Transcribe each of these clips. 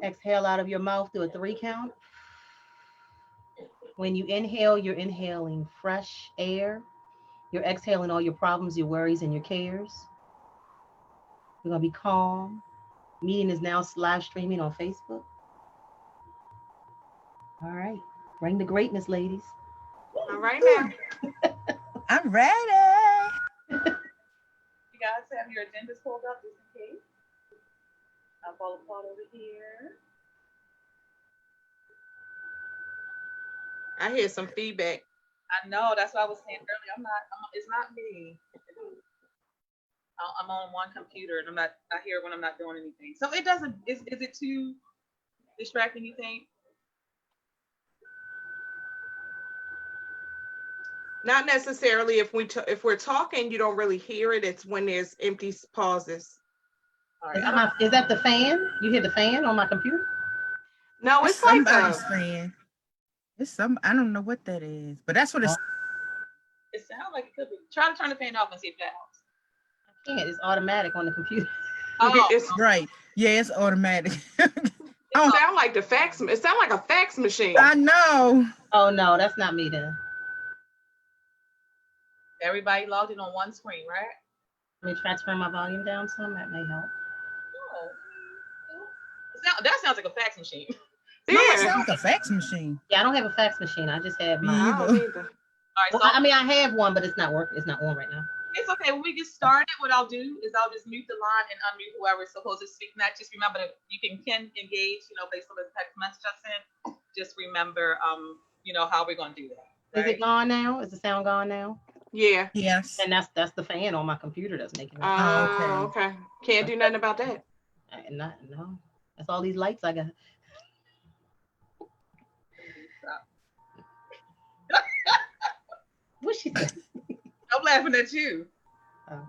Exhale out of your mouth, do a 3 count. When you inhale, you're inhaling fresh air. You're exhaling all your problems, your worries, and your cares. You're going to be calm. Meeting is now live streaming on Facebook. All right. Bring the greatness, ladies. All right now. I'm ready. You guys have your agendas pulled up just in case. I'll follow Paul over here. I hear some feedback. I know, that's what I was saying earlier. It's not me. I'm on one computer and I hear it when I'm not doing anything. So it doesn't, is it too distracting, you think? Not necessarily. If we're talking, you don't really hear it. It's when there's empty pauses. All right. Is that the fan? You hear the fan on my computer? No, it's like somebody's fan. It's I don't know what that is, but that's what it's. It sounds like it could be. Try to turn the fan off and see if that helps. I can't. It's automatic on the computer. Oh, it's right. Yeah, it's automatic. It sound like the fax. It sound like a fax machine. I know. Oh no, that's not me then. Everybody logged in on one screen, right? Let me try to turn my volume down some. That may help. Oh. That sounds like a fax machine. No, it sounds like a fax machine. Yeah, I don't have a fax machine. I just have my. I don't either. All right, well, I mean, I have one, but it's not working. It's not on right now. It's okay. When we get started, what I'll do is I'll just mute the line and unmute whoever's supposed to speak. Not just remember that you can engage, based on the text message I sent. Just remember, how we're going to do that. Right? Is it gone now? Is the sound gone now? Yeah. Yes. And that's the fan on my computer that's making it. Oh, okay. Can't do nothing about that. No. That's all these lights I got. What she said? I'm laughing at you. Oh.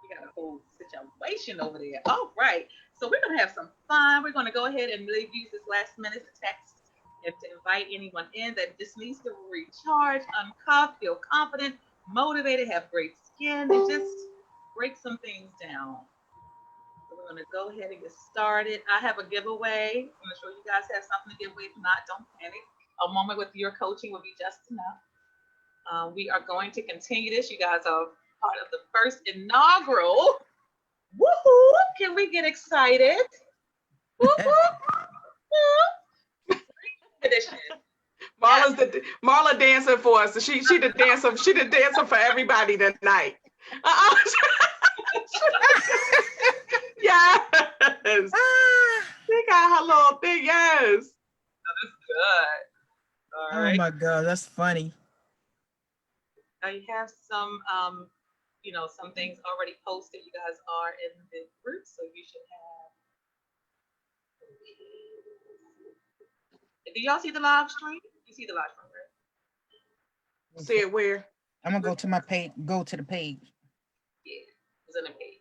You got a whole situation over there. Oh, right. So we're going to have some fun. We're going to go ahead and really use this last minute to text and to invite anyone in that just needs to recharge, uncuff, feel confident, motivated, have great skin, and just break some things down. So we're going to go ahead and get started. I have a giveaway. I'm going to show you guys have something to give away. If not, don't panic. A moment with your coaching will be just enough. We are going to continue this. You guys are part of the first inaugural. Woohoo! Can we get excited? Edition. Marla dancing for us. She the dancer. She the dancer for everybody tonight. Yes. She got her little thing. Yes. Oh, that's good. All right. Oh my God, that's funny. Now you have some, some things already posted. You guys are in the group, so you should have. Do y'all see the live stream? You see the live stream, right? See it where? I'm gonna go to my page. Go to the page. Yeah, it's in the page.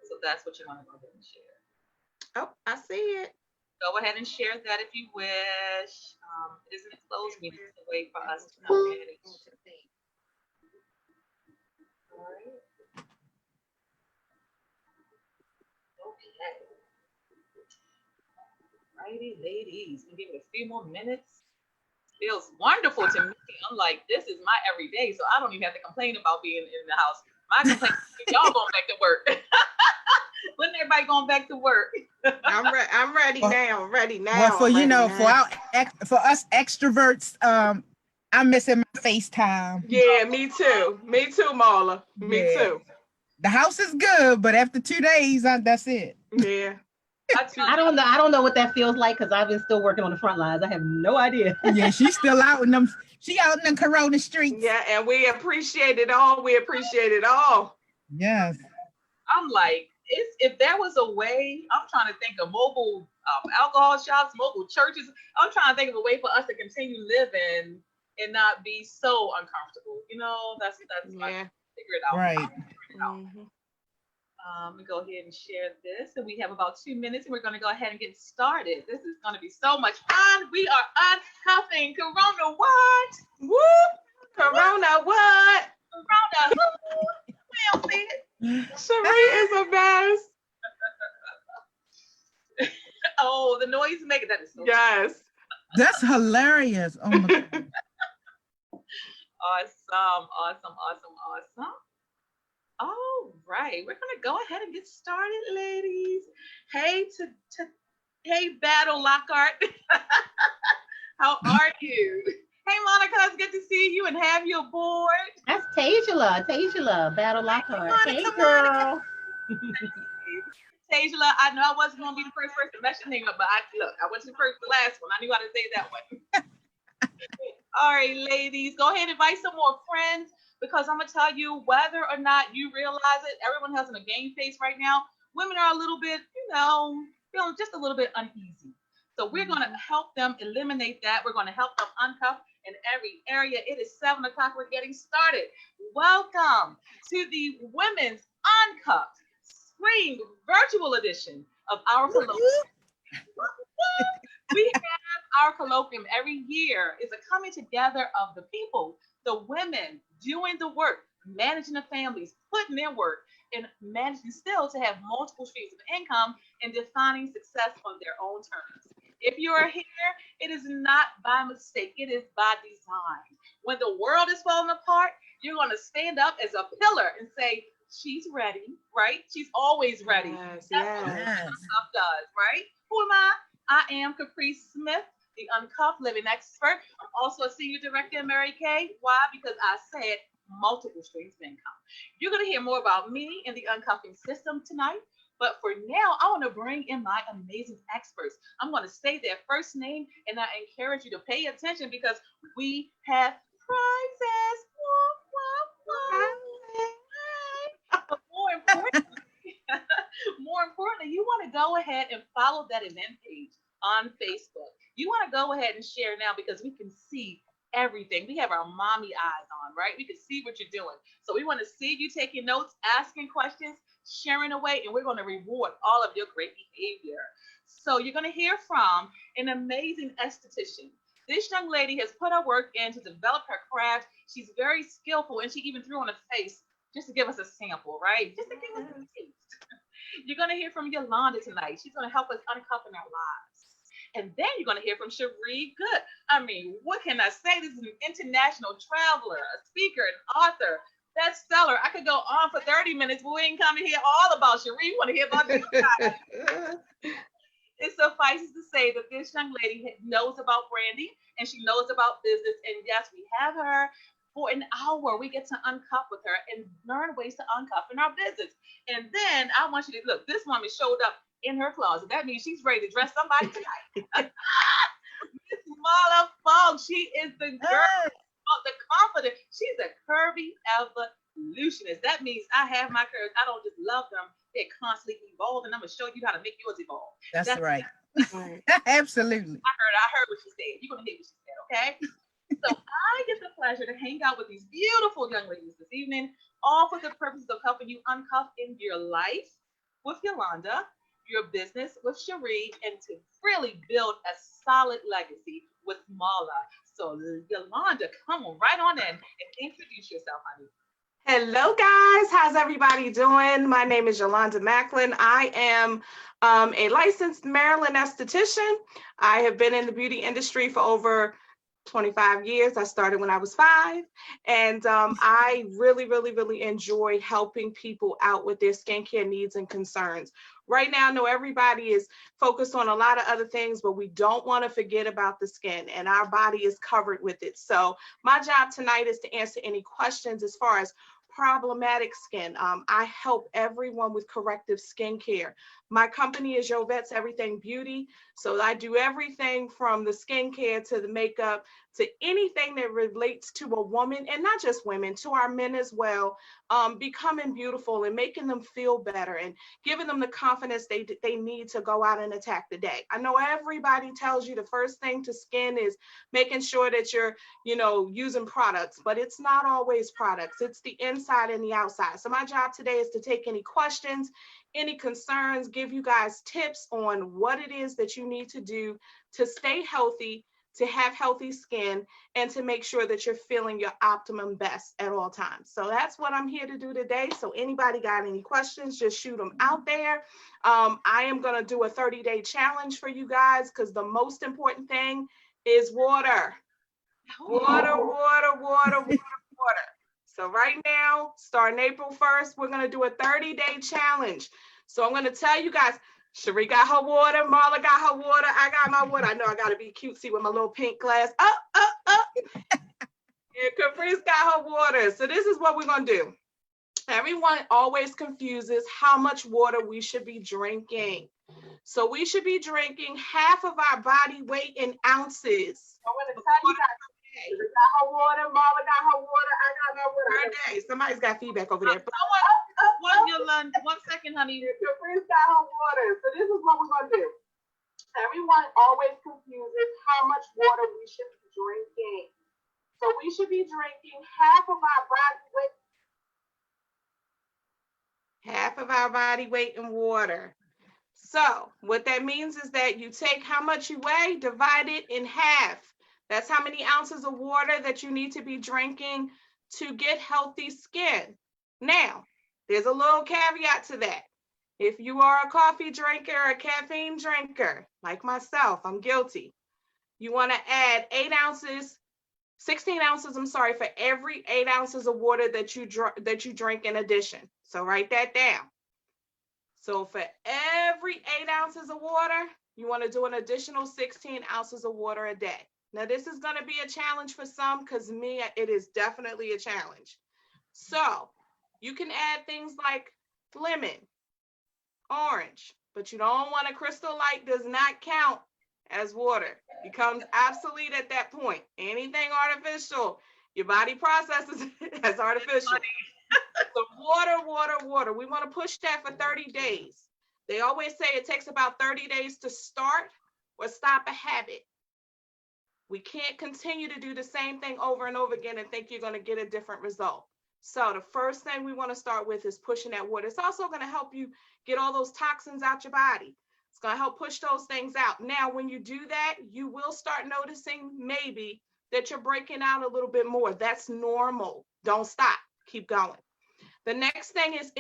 So that's what you want to go ahead and share. Oh, I see it. Go ahead and share that if you wish. It isn't a closed meeting. It's a way for us to manage. All right. Okay. Righty, ladies. We'll give it a few more minutes. Feels wonderful to me. I'm like, this is my everyday, so I don't even have to complain about being in the house. My complaint is y'all going back to work. When everybody going back to work? I'm ready now. Ready now. Well, for us extroverts, I'm missing my FaceTime. Yeah, me too. Me too, Marla. Me too. The house is good, but after 2 days, that's it. Yeah. I don't know what that feels like because I've been still working on the front lines. I have no idea. Yeah, she's still out in them. She out in the Corona streets. Yeah, and we appreciate it all. We appreciate it all. Yes. I'm like, if there was a way, I'm trying to think of mobile alcohol shops, mobile churches. I'm trying to think of a way for us to continue living and not be so uncomfortable. That's my figure it out. Right. Let me go ahead and share this. And we have about 2 minutes and we're going to go ahead and get started. This is going to be so much fun. We are uncuffing Corona what? Woo! Corona what? Corona who? We don't see it. Cherie is a mess. Oh, the noise maker. That is so Yes. That's hilarious. Oh my God. awesome. Awesome. Awesome. Awesome. All right. We're gonna go ahead and get started, ladies. Hey hey Battle Lockhart. How are you? Hey Monica, it's good to see you and have you aboard. That's Tajula, Battle Lockhart. Hey, Monica, girl. Tajula, I know I wasn't gonna be the first person to mention her, but I wasn't the first, the last one. I knew how to say that one. All right, ladies, go ahead and invite some more friends because I'm gonna tell you whether or not you realize it, everyone has in a game face right now. Women are a little bit, feeling just a little bit uneasy. So we're gonna help them eliminate that. We're gonna help them uncuff in every area. It is 7 o'clock. We're getting started. Welcome to the Women's Uncuffed Spring Virtual Edition of our Colloquium. We have our Colloquium every year. It's a coming together of the people, the women doing the work, managing the families, putting in work, and managing still to have multiple streams of income and defining success on their own terms. If you're here, it is not by mistake, it is by design. When the world is falling apart, you're going to stand up as a pillar and say, she's ready, right? She's always ready. Yes, That's what yes. Uncuffed does, right? Who am I? I am Caprice Smith, the Uncuffed Living Expert. I'm also a Senior Director at Mary Kay. Why? Because I said multiple streams of income. You're going to hear more about me and the uncuffing system tonight. But for now, I want to bring in my amazing experts. I'm going to say their first name, and I encourage you to pay attention because we have prizes. But more importantly, you want to go ahead and follow that event page on Facebook. You want to go ahead and share now because we can see everything. We have our mommy eyes on, right? We can see what you're doing. So we want to see you taking notes, asking questions, sharing away, and we're going to reward all of your great behavior. So you're going to hear from an amazing esthetician. This young lady has put her work in to develop her craft. She's very skillful, and she even threw on a face just to give us a sample, right? Just to give us a taste. You're going to hear from Yolanda tonight. She's going to help us uncuff in our lives. And then you're going to hear from Chere Goode. I mean, what can I say? This is an international traveler, a speaker, an author, bestseller. I could go on for 30 minutes, but we ain't come to hear all about Chere. We want to hear about you guys. It suffices to say that this young lady knows about branding and she knows about business. And yes, we have her for an hour. We get to uncuff with her and learn ways to uncuff in our business. And then I want you to look, this woman showed up in her closet. That means she's ready to dress somebody tonight. Miss Marla Fowlkes, she is the girl, the confident. She's a curvy evolutionist. That means I have my curves. I don't just love them. They're constantly evolving. I'm going to show you how to make yours evolve. That's right. Right. Absolutely. I heard what she said. You're going to hear what she said, okay? So I get the pleasure to hang out with these beautiful young ladies this evening, all for the purpose of helping you uncuff in your life with Yolanda, your business with Chere, and to really build a solid legacy with Marla. So Yolanda, come on right on in and introduce yourself, honey. Hello, guys. How's everybody doing? My name is Yolanda Macklin. I am a licensed Maryland esthetician. I have been in the beauty industry for over 25 years. I started when I was 5. And I really enjoy helping people out with their skincare needs and concerns. Right now, I know everybody is focused on a lot of other things, but we don't want to forget about the skin, and our body is covered with it. So my job tonight is to answer any questions as far as problematic skin. I help everyone with corrective skincare. My company is Jovette's Everything Beauty. So I do everything from the skincare to the makeup to anything that relates to a woman, and not just women, to our men as well, becoming beautiful and making them feel better and giving them the confidence they need to go out and attack the day. I know everybody tells you the first thing to skin is making sure that you're, using products, but it's not always products. It's the inside and the outside. So my job today is to take any questions, any concerns, give you guys tips on what it is that you need to do to stay healthy, to have healthy skin, and to make sure that you're feeling your optimum best at all times. So that's what I'm here to do today. So anybody got any questions, just shoot them out there. I am going to do a 30-day challenge for you guys, because the most important thing is water. Water, water, water, water, water. So right now, starting April 1st, we're going to do a 30-day challenge. So I'm going to tell you guys, Cherie got her water, Marla got her water, I got my water. I know I got to be cutesy with my little pink glass. Up, up, up. And Caprice got her water. So this is what we're going to do. Everyone always confuses how much water we should be drinking. So we should be drinking half of our body weight in ounces. I'm going to tell you guys. She got her water, Marla got her water, I got my water. Per day. Somebody's got feedback over there. Yolanda, 1 second, honey. Caprice got her water. So this is what we're going to do. Everyone always confuses how much water we should be drinking. So we should be drinking half of our body weight. Half of our body weight in water. So what that means is that you take how much you weigh, divide it in half. That's how many ounces of water that you need to be drinking to get healthy skin. Now, there's a little caveat to that. If you are a coffee drinker or a caffeine drinker, like myself, I'm guilty. You want to add 16 ounces, for every 8 ounces of water that you drink in addition. So write that down. So for every 8 ounces of water, you want to do an additional 16 ounces of water a day. Now, this is going to be a challenge for some, because me, it is definitely a challenge. So you can add things like lemon, orange, but you don't want a Crystal Light, does not count as water. Becomes obsolete at that point. Anything artificial, your body processes as artificial. So water, water, water. We want to push that for 30 days. They always say it takes about 30 days to start or stop a habit. We can't continue to do the same thing over and over again and think you're going to get a different result. So the first thing we want to start with is pushing that water. It's also going to help you get all those toxins out your body. It's going to help push those things out. Now, when you do that, you will start noticing maybe that you're breaking out a little bit more. That's normal. Don't stop. Keep going. The next thing is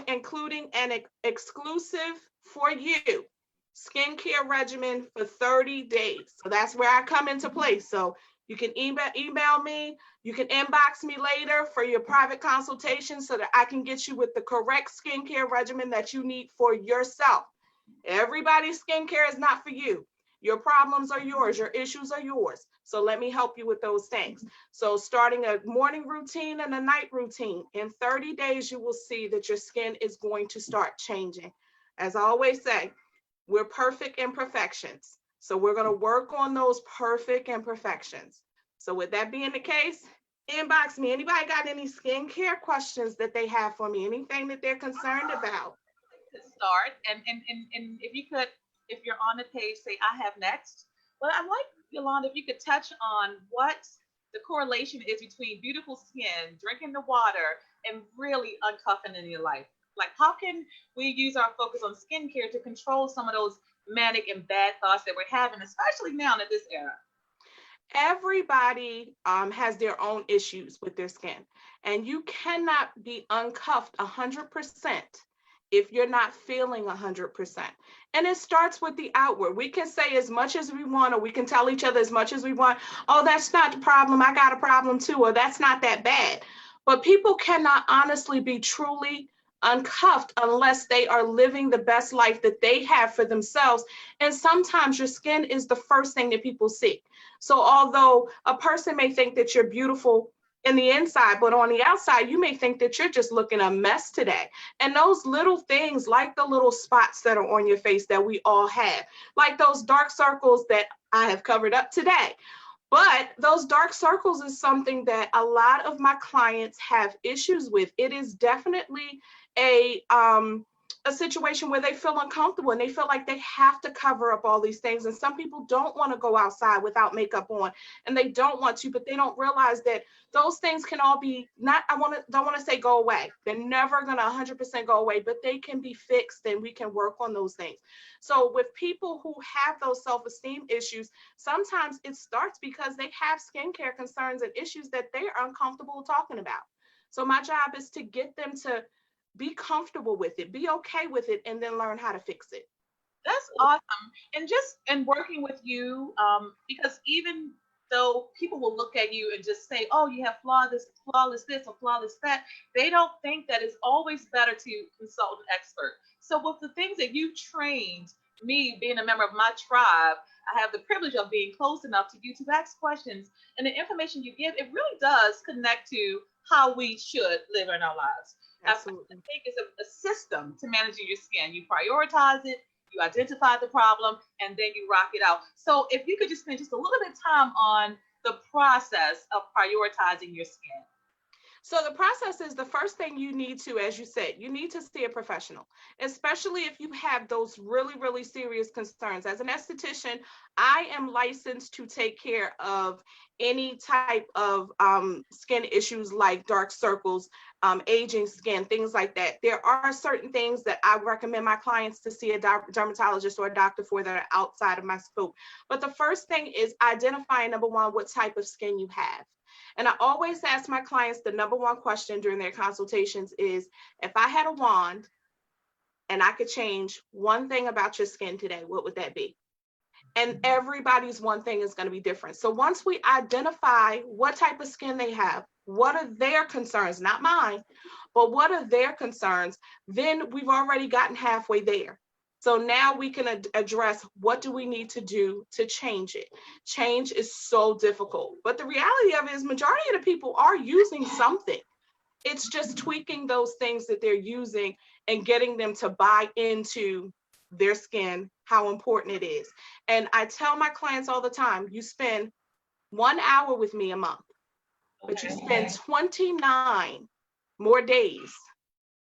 including an exclusive for you skincare regimen for 30 days. So that's where I come into place. So you can email me, you can inbox me later for your private consultation so that I can get you with the correct skincare regimen that you need for yourself. Everybody's skincare is not for you. Your problems are yours, your issues are yours. So let me help you with those things. So starting a morning routine and a night routine, in 30 days, you will see that your skin is going to start changing. As I always say, we're perfect imperfections. So we're going to work on those perfect imperfections. So with that being the case, inbox me. Anybody got any skincare questions that they have for me? Anything that they're concerned about? To start, and if you could, if you're on the page, say I have next. Well, I'd like, Yolanda, if you could touch on what the correlation is between beautiful skin, drinking the water, and really uncuffing in your life. Like, how can we use our focus on skincare to control some of those manic and bad thoughts that we're having, especially now in this era? Everybody has their own issues with their skin, and you cannot be uncuffed 100% if you're not feeling 100%. And it starts with the outward. We can say as much as we want, or we can tell each other as much as we want, oh, that's not the problem, I got a problem too, or that's not that bad. But people cannot honestly be truly uncuffed unless they are living the best life that they have for themselves. And sometimes your skin is the first thing that people see. So although a person may think that you're beautiful in the inside, but on the outside, you may think that you're just looking a mess today. And those little things, like the little spots that are on your face that we all have, like those dark circles that I have covered up today. But those dark circles is something that a lot of my clients have issues with. It is definitely a a situation where they feel uncomfortable and they feel like they have to cover up all these things. And some people don't want to go outside without makeup on, and they don't want to, but they don't realize that those things can all be not, don't want to say go away. They're never going to 100% go away, but they can be fixed and we can work on those things. So with people who have those self-esteem issues, sometimes it starts because they have skincare concerns and issues that they are uncomfortable talking about. So my job is to get them to be comfortable with it, be okay with it, and then learn how to fix it. That's awesome. And just in working with you, because even though people will look at you and just say, oh, you have flawless this or flawless that, they don't think that it's always better to consult an expert. So with the things that you trained, me being a member of my tribe, I have the privilege of being close enough to you to ask questions. And the information you give, it really does connect to how we should live in our lives. Absolutely. I think it's a system to managing your skin. You prioritize it, you identify the problem, and then you rock it out. So if you could just spend just a little bit of time on the process of prioritizing your skin. So the process is, the first thing you need to, as you said, you need to see a professional, especially if you have those really, really serious concerns. As an esthetician, I am licensed to take care of any type of skin issues like dark circles, aging skin, things like that. There are certain things that I recommend my clients to see a dermatologist or a doctor for that are outside of my scope. But the first thing is identifying, number one, what type of skin you have. And I always ask my clients, the number one question during their consultations is, if I had a wand and I could change one thing about your skin today, what would that be? And everybody's one thing is going to be different. So once we identify what type of skin they have, what are their concerns, not mine, but what are their concerns, then we've already gotten halfway there. So now we can address, what do we need to do to change it? Change is so difficult, but the reality of it is majority of the people are using something. It's just tweaking those things that they're using and getting them to buy into their skin, how important it is. And I tell my clients all the time, you spend 1 hour with me a month, but you spend 29 more days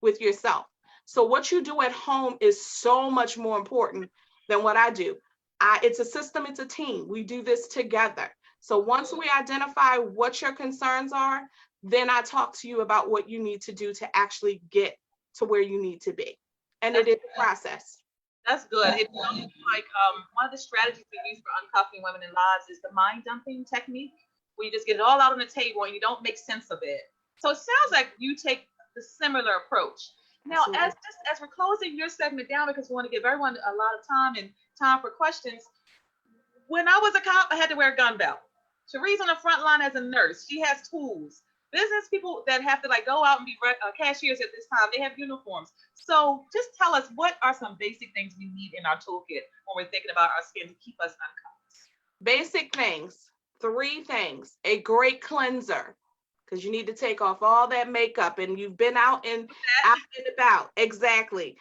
with yourself. So what you do at home is so much more important than what I do. It's a system, it's a team. We do this together. So once we identify what your concerns are, then I talk to you about what you need to do to actually get to where you need to be. And it is a process. That's good. It sounds like one of the strategies we use for uncuffing women in lives is the mind dumping technique, where you just get it all out on the table and you don't make sense of it. So it sounds like you take the similar approach. Now, as we're closing your segment down, because we want to give everyone a lot of time for questions. When I was a cop, I had to wear a gun belt. Cherie's on the front line as a nurse. She has tools. Business people that have to go out and be cashiers at this time, they have uniforms. So just tell us, what are some basic things we need in our toolkit when we're thinking about our skin to keep us uncuffed? Basic things, 3 things. A great cleanser, because you need to take off all that makeup and you've been out and about. Exactly.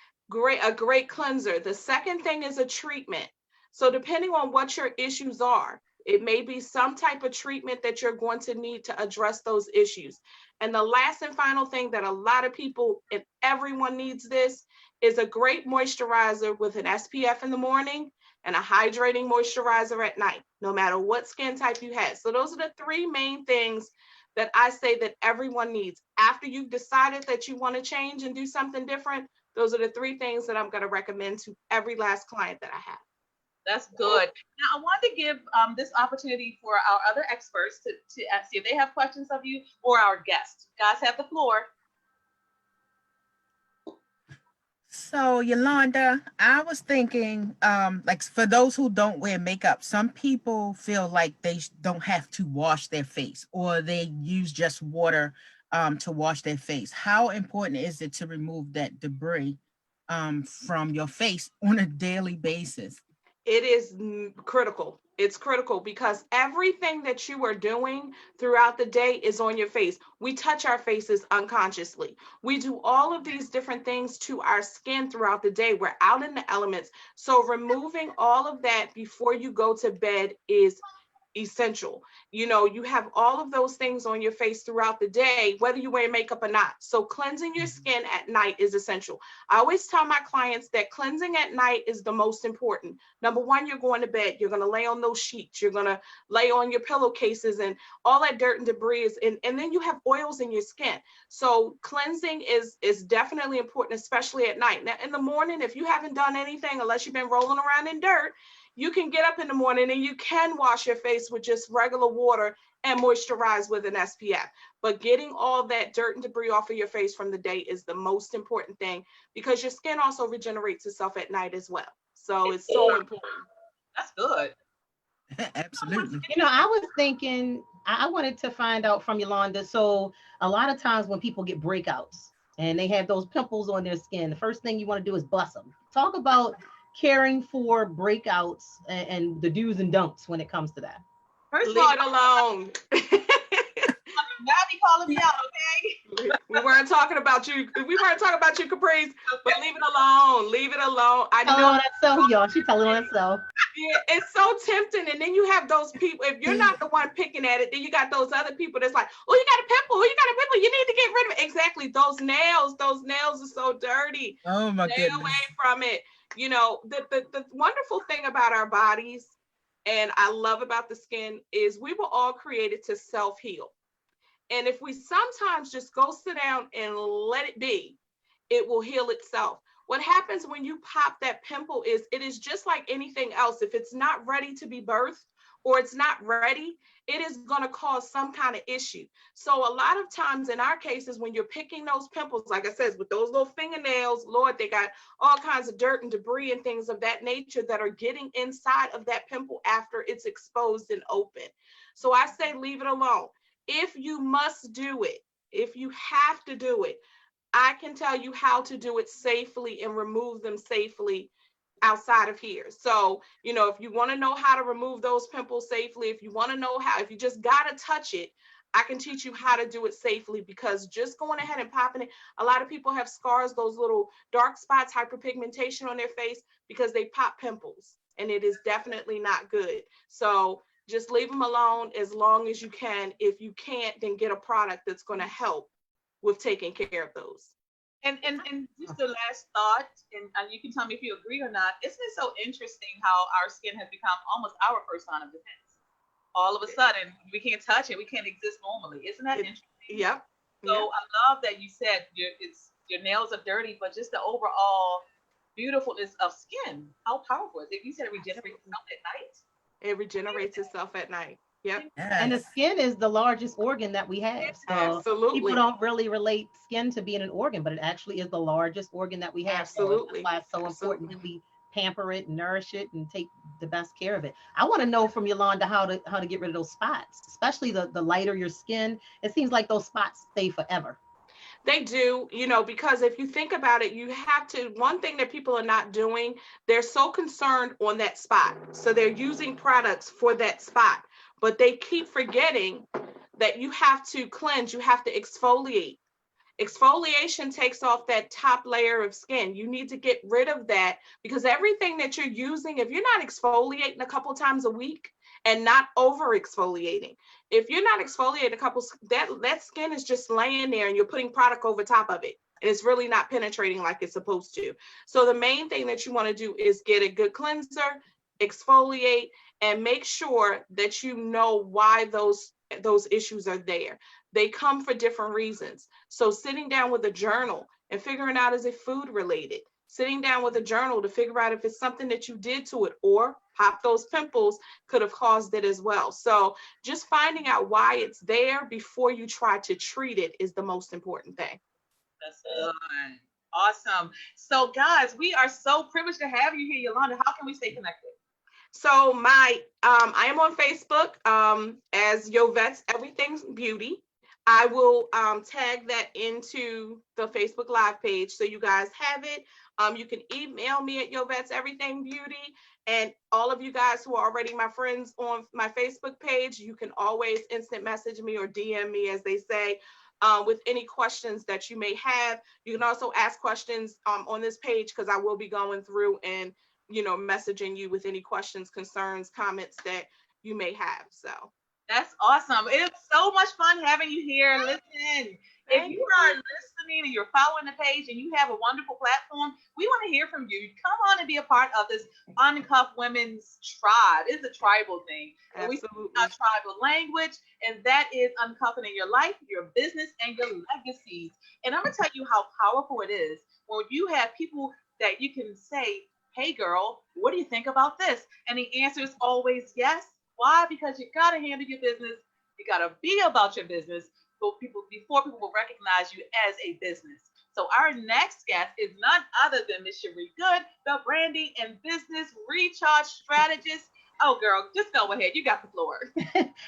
A great cleanser. The second thing is a treatment. So depending on what your issues are, it may be some type of treatment that you're going to need to address those issues. And the last and final thing that a lot of people, and everyone needs this, is a great moisturizer with an SPF in the morning and a hydrating moisturizer at night, no matter what skin type you have. So those are the 3 main things that I say that everyone needs. After you've decided that you want to change and do something different, those are the 3 things that I'm going to recommend to every last client that I have. That's good. Now, I want to give this opportunity for our other experts to see if they have questions of you, or our guests. Guys, have the floor. So Yolanda, I was thinking, like for those who don't wear makeup, some people feel like they don't have to wash their face, or they use just water to wash their face. How important is it to remove that debris from your face on a daily basis? It is critical. It's critical because everything that you are doing throughout the day is on your face. We touch our faces unconsciously. We do all of these different things to our skin throughout the day. We're out in the elements. So removing all of that before you go to bed is essential. You know, you have all of those things on your face throughout the day, whether you wear makeup or not. So cleansing your skin at night is essential. I always tell my clients that cleansing at night is the most important. Number one, you're going to bed, you're going to lay on those sheets, you're going to lay on your pillowcases, and all that dirt and debris is, and then you have oils in your skin. So cleansing is definitely important, especially at night. Now in the morning, if you haven't done anything, unless you've been rolling around in dirt, you can get up in the morning and you can wash your face with just regular water and moisturize with an SPF. But getting all that dirt and debris off of your face from the day is the most important thing, because your skin also regenerates itself at night as well. So it's so important. That's good. Absolutely. You know, I was thinking, I wanted to find out from Yolanda. So a lot of times when people get breakouts and they have those pimples on their skin, the first thing you want to do is bust them. Talk about caring for breakouts and the do's and don'ts when it comes to that. First of all, leave it alone. Now be calling me out, okay? We weren't talking about you. We weren't talking about you, Caprice. But leave it alone. Leave it alone. I know. On herself, y'all. She telling on herself. Yeah, it's so tempting. And then you have those people. If you're not the one picking at it, then you got those other people that's like, oh, you got a pimple. Oh, you got a pimple. You need to get rid of it. Exactly. Those nails are so dirty. Oh my Stay goodness. away from it. You know, the wonderful thing about our bodies, and I love about the skin, is we were all created to self-heal. And if we sometimes just go sit down and let it be, it will heal itself. What happens when you pop that pimple is, it is just like anything else. If it's not ready to be birthed, or it's not ready, it is going to cause some kind of issue. So a lot of times in our cases, when you're picking those pimples, like I said, with those little fingernails, Lord, they got all kinds of dirt and debris and things of that nature that are getting inside of that pimple after it's exposed and open. So I say, leave it alone. If you must do it, if you have to do it, I can tell you how to do it safely and remove them safely outside of here. So, you know, if you want to know how to remove those pimples safely, if you want to know how, if you just got to touch it, I can teach you how to do it safely, because just going ahead and popping it, a lot of people have scars, those little dark spots, hyperpigmentation on their face, because they pop pimples, and it is definitely not good. So just leave them alone as long as you can. If you can't, then get a product that's going to help with taking care of those. And just the last thought, and you can tell me if you agree or not, isn't it so interesting how our skin has become almost our first line of defense? All of a sudden, we can't touch it, we can't exist normally. Isn't that interesting? Yep. So I love that you said your nails are dirty, but just the overall beautifulness of skin. How powerful is it? You said it regenerates itself at night? It regenerates itself at night. Yep. Yes. And the skin is the largest organ that we have. So Absolutely. people don't really relate skin to being an organ, but it actually is the largest organ that we have. Absolutely. So that's why it's so important that we pamper it, nourish it, and take the best care of it. I want to know from Yolanda how to get rid of those spots, especially the lighter your skin. It seems like those spots stay forever. They do, you know, because if you think about it, you have to, one thing that people are not doing, they're so concerned on that spot. So they're using products for that spot, but they keep forgetting that you have to cleanse, you have to exfoliate. Exfoliation takes off that top layer of skin. You need to get rid of that, because everything that you're using, if you're not exfoliating a couple times a week and not over exfoliating, if you're not exfoliating that skin is just laying there and you're putting product over top of it, and it's really not penetrating like it's supposed to. So the main thing that you want to do is get a good cleanser, exfoliate, and make sure that you know why those issues are there. They come for different reasons. So sitting down with a journal and figuring out, is it food related? Sitting down with a journal to figure out if it's something that you did to it, or pop those pimples could have caused it as well. So just finding out why it's there before you try to treat it is the most important thing. That's good. Awesome. So guys, we are so privileged to have you here, Yolanda. How can we stay connected? So I am on Facebook as Yovette's Everything's Beauty. I will tag that into the Facebook Live page so you guys have it. You can email me at Yovette's Everything Beauty. And all of you guys who are already my friends on my Facebook page, you can always instant message me or DM me, as they say, with any questions that you may have. You can also ask questions on this page, because I will be going through and, you know, messaging you with any questions, concerns, comments that you may have. So that's awesome. It's so much fun having you here. Listen, if thank you you. are listening and you're following the page and you have a wonderful platform, we want to hear from you. Come on and be a part of this Uncuffed Women's Tribe. It's a tribal thing. And we speak our Absolutely. tribal language, and that is uncuffing your life, your business, and your legacies. And I'm going to tell you how powerful it is when you have people that you can say, hey, girl, what do you think about this? And the answer is always yes. Why? Because you gotta handle your business. You gotta be about your business before people will recognize you as a business. So our next guest is none other than Miss Cherie Goode, the branding and business recharge strategist. Oh, girl, just go ahead. You got the floor.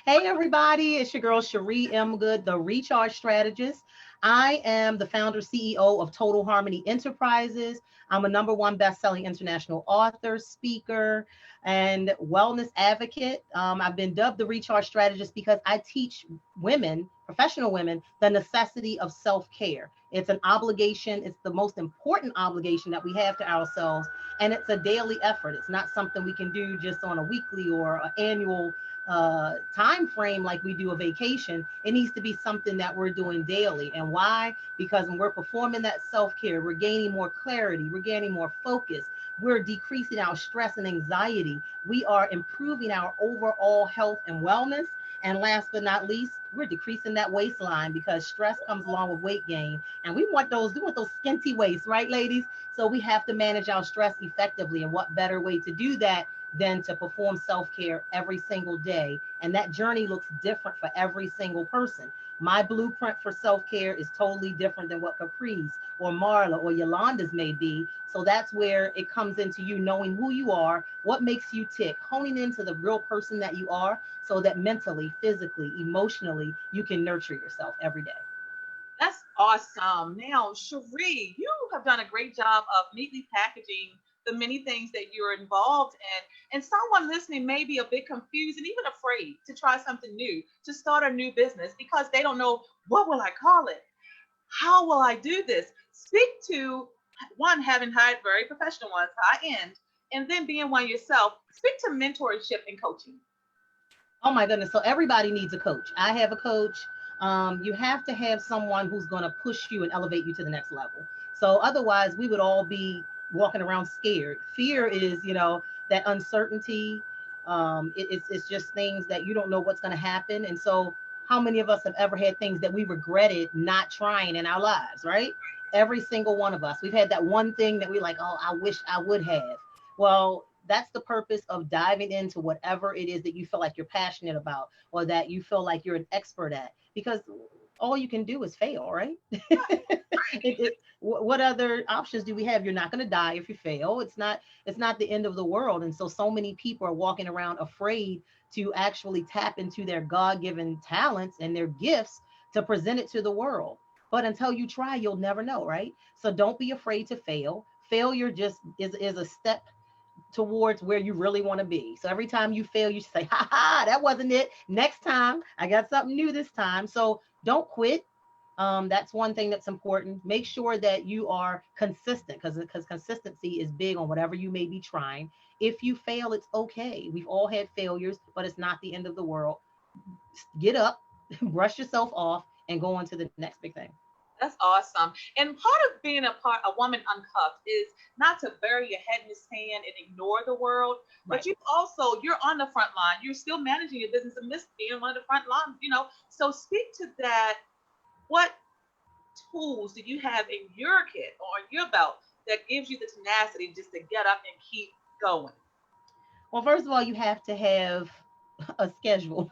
Hey everybody, it's your girl Chere M. Goode, the Recharge Strategist. I am the founder CEO of Total Harmony Enterprises. I'm a #1 best-selling international author, speaker, and wellness advocate. I've been dubbed the Recharge Strategist because I teach women, professional women, the necessity of self-care. It's an obligation. It's the most important obligation that we have to ourselves, and it's a daily effort. It's not something we can do just on a weekly or an annual time frame like we do a vacation. It needs to be something that we're doing daily. And why? Because when we're performing that self-care, we're gaining more clarity, we're gaining more focus, we're decreasing our stress and anxiety, we are improving our overall health and wellness. And last but not least, we're decreasing that waistline because stress comes along with weight gain. And we want those skinty waists, right, ladies? So we have to manage our stress effectively. And what better way to do that than to perform self-care every single day? And that journey looks different for every single person. My blueprint for self-care is totally different than what Caprice or Marla or Yolanda's may be. So that's where it comes into you knowing who you are, what makes you tick, honing into the real person that you are so that mentally, physically, emotionally, you can nurture yourself every day. That's awesome. Now, Cherie, you have done a great job of neatly packaging the many things that you're involved in. And someone listening may be a bit confused and even afraid to try something new, to start a new business because they don't know what will I call it? How will I do this? Speak to one, having hired very professional ones, high end, and then being one yourself. Speak to mentorship and coaching. Oh my goodness. So everybody needs a coach. I have a coach. You have to have someone who's going to push you and elevate you to the next level. So otherwise, we would all be walking around scared. Fear is, that uncertainty. It's just things that you don't know what's going to happen. And so, how many of us have ever had things that we regretted not trying in our lives, right? Every single one of us. We've had that one thing that we like, oh, I wish I would have. Well, that's the purpose of diving into whatever it is that you feel like you're passionate about or that you feel like you're an expert at, because all you can do is fail, right? What other options do we have? You're not going to die if you fail. It's not the end of the world. And so many people are walking around afraid to actually tap into their god-given talents and their gifts to present it to the world. But until you try, you'll never know, right? So don't be afraid to fail. Failure just is a step towards where you really want to be. So every time you fail, you say, ha ha, that wasn't it. Next time, I got something new this time. So don't quit. That's one thing that's important. Make sure that you are consistent because consistency is big on whatever you may be trying. If you fail, it's okay. We've all had failures, but it's not the end of the world. Get up, brush yourself off, and go on to the next big thing. That's awesome. And part of being a woman uncuffed is not to bury your head in the sand and ignore the world, Right. but you're on the front line. You're still managing your business amidst being one of the front lines. So speak to that. What tools do you have in your kit or in your belt that gives you the tenacity just to get up and keep going? Well, first of all, you have to have a schedule.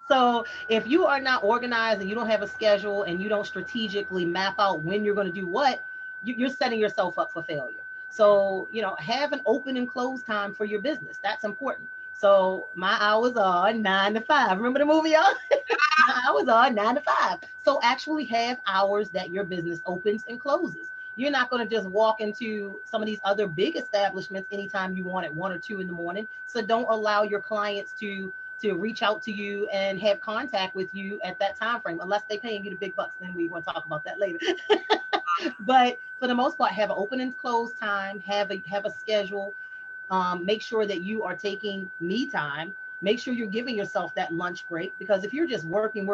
So if you are not organized and you don't have a schedule and you don't strategically map out when you're going to do what, you're setting yourself up for failure. So, have an open and close time for your business. That's important. So my hours are 9 to 5. Remember the movie, y'all? My hours are 9 to 5. So actually have hours that your business opens and closes. You're not going to just walk into some of these other big establishments anytime you want at 1 or 2 in the morning. So don't allow your clients to reach out to you and have contact with you at that time frame, unless they're paying you the big bucks. Then we want to talk about that later. But for the most part, have an open and close time. Have a schedule. Make sure that you are taking me time. Make sure you're giving yourself that lunch break, because if you're just working,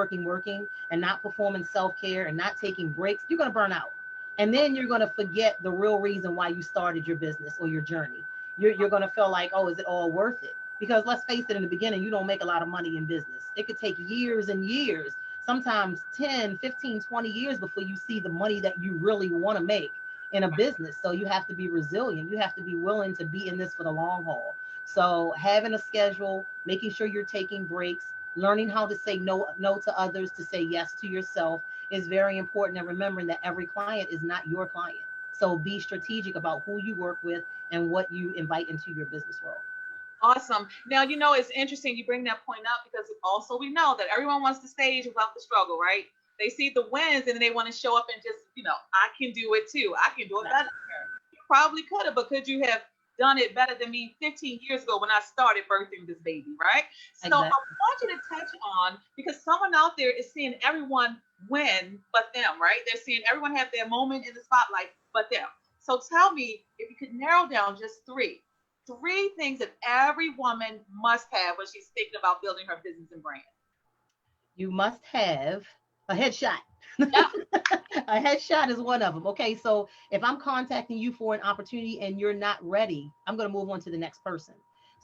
and not performing self-care and not taking breaks, you're going to burn out. And then you're going to forget the real reason why you started your business or your journey. You're going to feel like, oh, is it all worth it? Because let's face it, in the beginning, you don't make a lot of money in business. It could take years and years, sometimes 10, 15, 20 years before you see the money that you really want to make in a business. So you have to be resilient. You have to be willing to be in this for the long haul. So having a schedule, making sure you're taking breaks, learning how to say no to others, to say yes to yourself is very important. And remembering that every client is not your client. So be strategic about who you work with and what you invite into your business world. Awesome. Now, it's interesting you bring that point up, because also we know that everyone wants the stage without the struggle, right? They see the wins and they want to show up and just, I can do it too. I can do it better. You probably could have, but could you have done it better than me 15 years ago when I started birthing this baby, right? So exactly. I want you to touch on, because someone out there is seeing everyone win but them, right? They're seeing everyone have their moment in the spotlight but them. So tell me, if you could narrow down just three things that every woman must have when she's thinking about building her business and brand. You must have a headshot. Yeah. A headshot is one of them. Okay, so if I'm contacting you for an opportunity and you're not ready, I'm going to move on to the next person.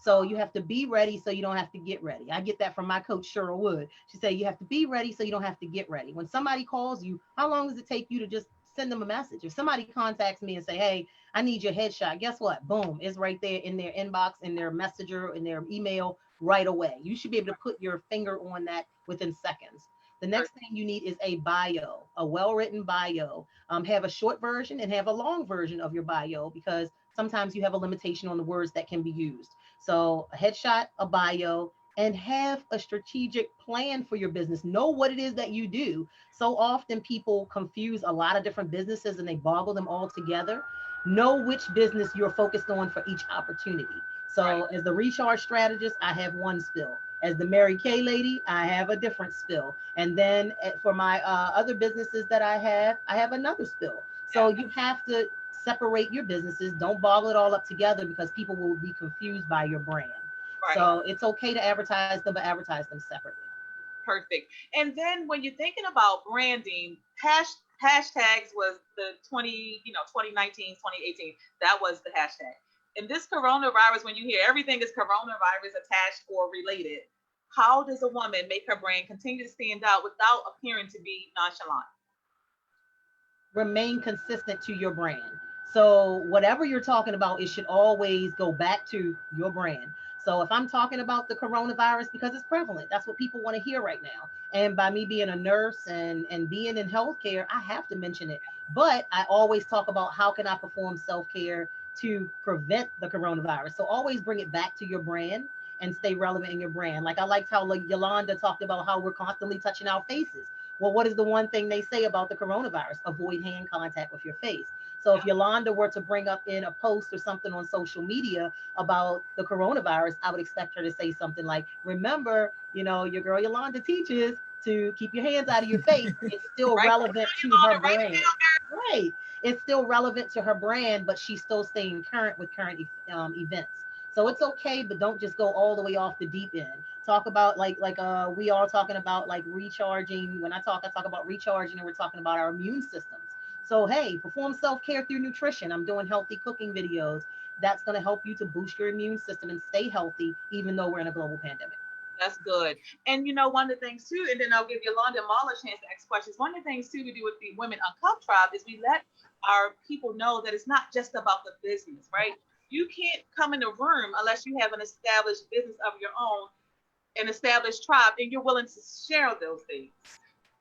So you have to be ready so you don't have to get ready. I get that from my coach, Cheryl Wood. She said you have to be ready so you don't have to get ready. When somebody calls you, how long does it take you to just send them a message? If somebody contacts me and say, hey, I need your headshot, guess what? Boom, it's right there in their inbox, in their messenger, in their email right away. You should be able to put your finger on that within seconds. The next thing you need is a bio, a well-written bio. Have a short version and have a long version of your bio, because sometimes you have a limitation on the words that can be used. So a headshot, a bio, and have a strategic plan for your business. Know what it is that you do. So often people confuse a lot of different businesses and they boggle them all together. Know which business you're focused on for each opportunity. So as the recharge strategist, I have one spill. As the Mary Kay lady, I have a different spill. And then for my other businesses that I have another spill. So you have to separate your businesses. Don't boggle it all up together, because people will be confused by your brand. Right. So it's okay to advertise them, but advertise them separately. Perfect. And then when you're thinking about branding, hashtags was the 2019, 2018. That was the hashtag. And this coronavirus, when you hear everything is coronavirus attached or related, how does a woman make her brand continue to stand out without appearing to be nonchalant? Remain consistent to your brand. So whatever you're talking about, it should always go back to your brand. So if I'm talking about the coronavirus, because it's prevalent, that's what people want to hear right now. And by me being a nurse and being in healthcare, I have to mention it. But I always talk about how can I perform self-care to prevent the coronavirus. So always bring it back to your brand and stay relevant in your brand. Like I liked how Yolanda talked about how we're constantly touching our faces. Well, what is the one thing they say about the coronavirus? Avoid hand contact with your face. So if Yolanda were to bring up in a post or something on social media about the coronavirus, I would expect her to say something like, remember, your girl Yolanda teaches to keep your hands out of your face. It's still relevant to her brand. Right. It's still relevant to her brand, but she's still staying current with current events. So it's okay, but don't just go all the way off the deep end. Talk about like we are talking about like recharging. When I talk about recharging, and we're talking about our immune systems. So hey, perform self-care through nutrition. I'm doing healthy cooking videos. That's going to help you to boost your immune system and stay healthy, even though we're in a global pandemic. That's good. And one of the things too, and then I'll give Yolanda and Marla a chance to ask questions. One of the things too we do with the Women Uncuffed tribe is we let our people know that it's not just about the business, right? You can't come in the room unless you have an established business of your own, an established tribe, and you're willing to share those things.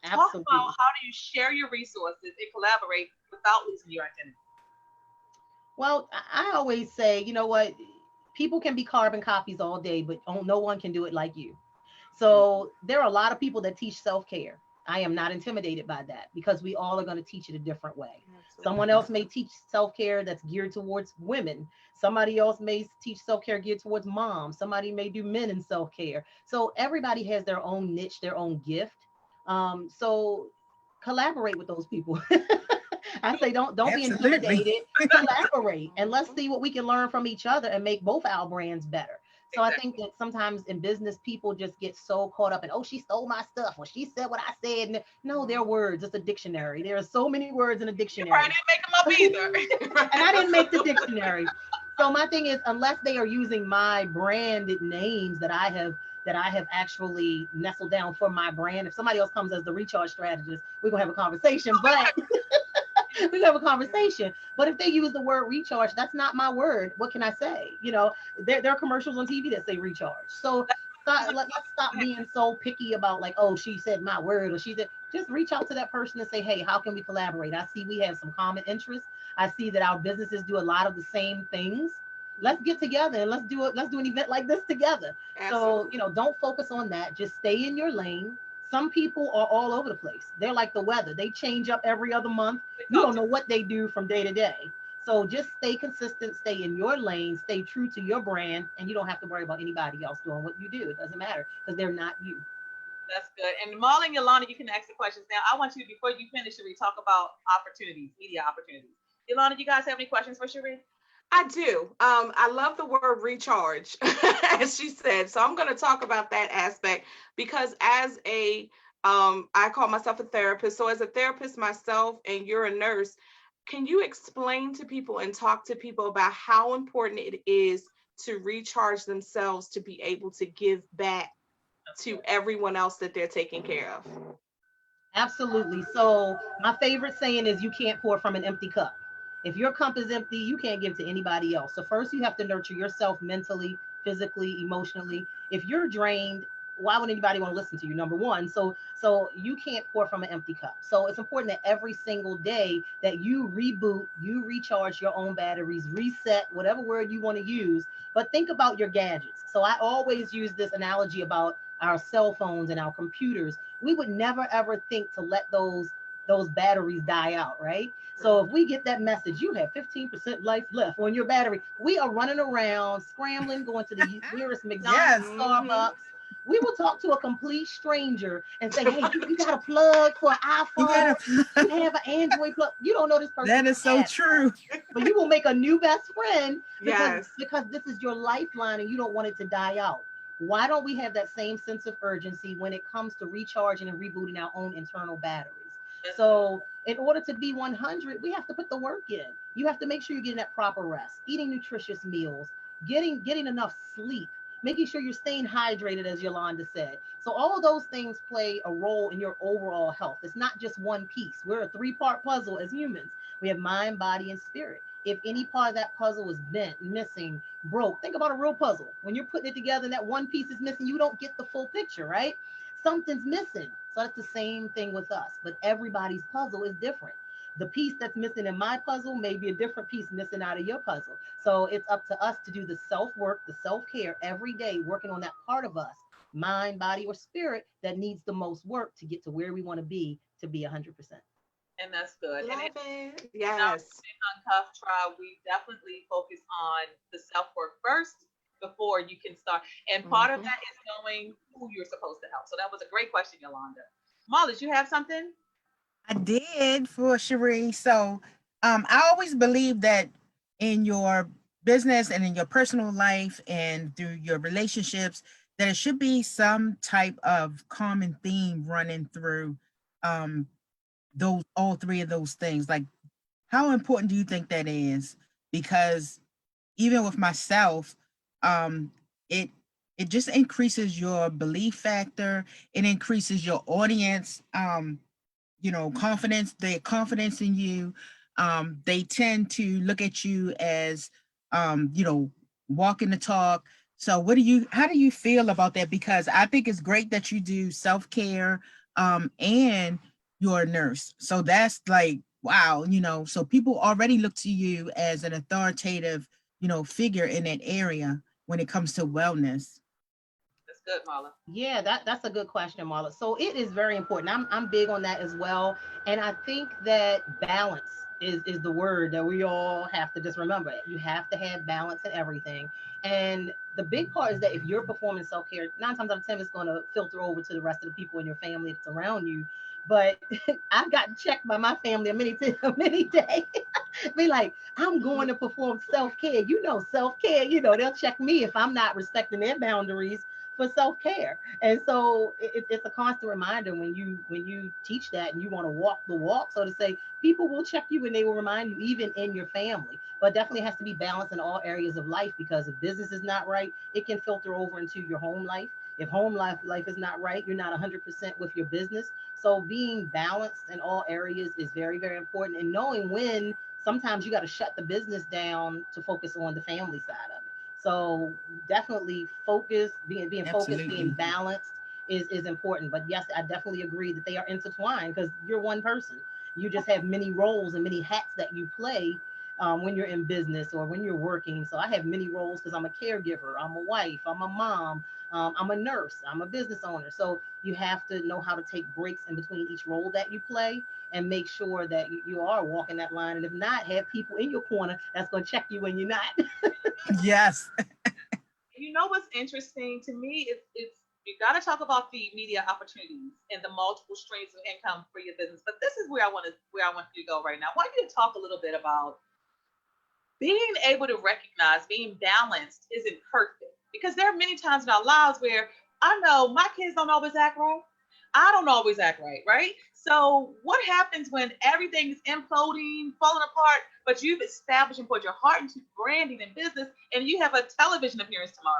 Absolutely. Talk about how do you share your resources and collaborate without losing your identity. Well, I always say, you know what? People can be carbon copies all day, but no one can do it like you. So there are a lot of people that teach self-care. I am not intimidated by that, because we all are going to teach it a different way. Absolutely. Someone else may teach self-care that's geared towards women. Somebody else may teach self-care geared towards moms. Somebody may do men in self-care. So everybody has their own niche, their own gift. So collaborate with those people. I say don't be intimidated. Collaborate, and let's see what we can learn from each other and make both our brands better. So I think that sometimes in business, people just get so caught up in, oh, she stole my stuff, or she said what I said. No, they're words. It's a dictionary. There are so many words in a You probably dictionary. didn't make them up either. And I didn't make the dictionary. So my thing is, unless they are using my branded names that I have actually nestled down for my brand. If somebody else comes as the recharge strategist, we're gonna have a conversation. But we have a conversation. But if they use the word recharge, that's not my word. What can I say? You know, there are commercials on TV that say recharge. So let's stop being so picky about like, oh, she said my word, or she said. Just reach out to that person and say, hey, how can we collaborate? I see we have some common interests. I see that our businesses do a lot of the same things. Let's get together and let's do it. Let's do an event like this together. So, Absolutely. you know, don't focus on that. Just stay in your lane. Some people are all over the place. They're like the weather. They change up every other month. You don't know what they do from day to day. So just stay consistent, stay in your lane, stay true to your brand, and you don't have to worry about anybody else doing what you do. It doesn't matter because they're not you. That's good. And Marla and Yolanda, you can ask the questions now. I want you, before you finish, Cherie, talk about opportunities, media opportunities. Yolanda, you guys have any questions for Cherie? I do. I love the word recharge, as she said. So I'm going to talk about that aspect because as I call myself a therapist. So as a therapist myself, and you're a nurse, can you explain to people and talk to people about how important it is to recharge themselves to be able to give back to everyone else that they're taking care of? Absolutely. So my favorite saying is you can't pour from an empty cup. If your cup is empty, you can't give to anybody else. So first you have to nurture yourself mentally, physically, emotionally. If you're drained, why would anybody want to listen to you? Number one. So you can't pour from an empty cup. So it's important that every single day that you reboot, you recharge your own batteries, reset, whatever word you want to use. But think about your gadgets. So I always use this analogy about our cell phones and our computers. We would never ever think to let those batteries die out, right? So if we get that message, you have 15% life left on your battery, we are running around, scrambling, going to the nearest McDonald's, Yes. Mm-hmm. Starbucks. We will talk to a complete stranger and say, hey, you got a plug for an You iPhone? gotta. You have an Android plug. You don't know this person That is from so Adam, true. but you will make a new best friend because Yes. because this is your lifeline and you don't want it to die out. Why don't we have that same sense of urgency when it comes to recharging and rebooting our own internal batteries? Yes, ma'am. So in order to be 100, we have to put the work in. You have to make sure you're getting that proper rest, eating nutritious meals, getting enough sleep, making sure you're staying hydrated, as Yolanda said. So all of those things play a role in your overall health. It's not just one piece. We're a three-part puzzle as humans. We have mind, body, and spirit. If any part of that puzzle is bent, missing, broke, think about a real puzzle. When you're putting it together and that one piece is missing, you don't get the full picture, right? Something's missing. So that's the same thing with us. But everybody's puzzle is different. The piece that's missing in my puzzle may be a different piece missing out of your puzzle. So it's up to us to do the self work, the self care every day, working on that part of us, mind, body, or spirit that needs the most work to get to where we want to be 100%. And that's good. And Love it. in our Yes. Uncuffed trial, we definitely focus on the self work first before you can start. And part of Mm-hmm. that is knowing who you're supposed to help. So that was a great question, Yolanda. Marla, did you have something? I did for Cherie. So I always believe that in your business and in your personal life and through your relationships, there should be some type of common theme running through um, those all three of those things. Like, how important do you think that is? Because even with myself, um, it it just increases your belief factor. It increases your audience. Confidence, their confidence in you. They tend to look at you as, walking the talk. So how do you feel about that? Because I think it's great that you do self-care, and you're a nurse. So that's like, wow, so people already look to you as an authoritative, figure in that area when it comes to wellness. That's good, Marla. Yeah, that's a good question, Marla. So it is very important. I'm big on that as well, and I think that balance is the word that we all have to just remember. You have to have balance in everything, and the big part is that if you're performing self care, 9 times out of 10, it's going to filter over to the rest of the people in your family that's around you. But I've gotten checked by my family many days. Be like, I'm going to perform self-care. Self-care, they'll check me if I'm not respecting their boundaries for self-care. And so it's a constant reminder when you teach that and you want to walk the walk, so to say, people will check you and they will remind you, even in your family. But definitely has to be balanced in all areas of life, because if business is not right, it can filter over into your home life. If home life is not right, you're not 100% with your business. So being balanced in all areas is very, very important. And knowing when sometimes you got to shut the business down to focus on the family side of it. So definitely focus, being focused, being Absolutely. balanced is important. But yes, I definitely agree that they are intertwined, because you're one person. You just have many roles and many hats that you play when you're in business or when you're working. So I have many roles because I'm a caregiver, I'm a wife, I'm a mom, I'm a nurse, I'm a business owner. So you have to know how to take breaks in between each role that you play and make sure that you are walking that line. And if not, have people in your corner that's going to check you when you're not. Yes. You know what's interesting to me is it's you got to talk about the media opportunities and the multiple streams of income for your business. But this is where I want you to go right now. I want you to talk a little bit about being able to recognize being balanced isn't perfect, because there are many times in our lives where I know my kids don't always act right. I don't always act right, right? So what happens when everything is imploding, falling apart, but you've established and put your heart into branding and business, and you have a television appearance tomorrow,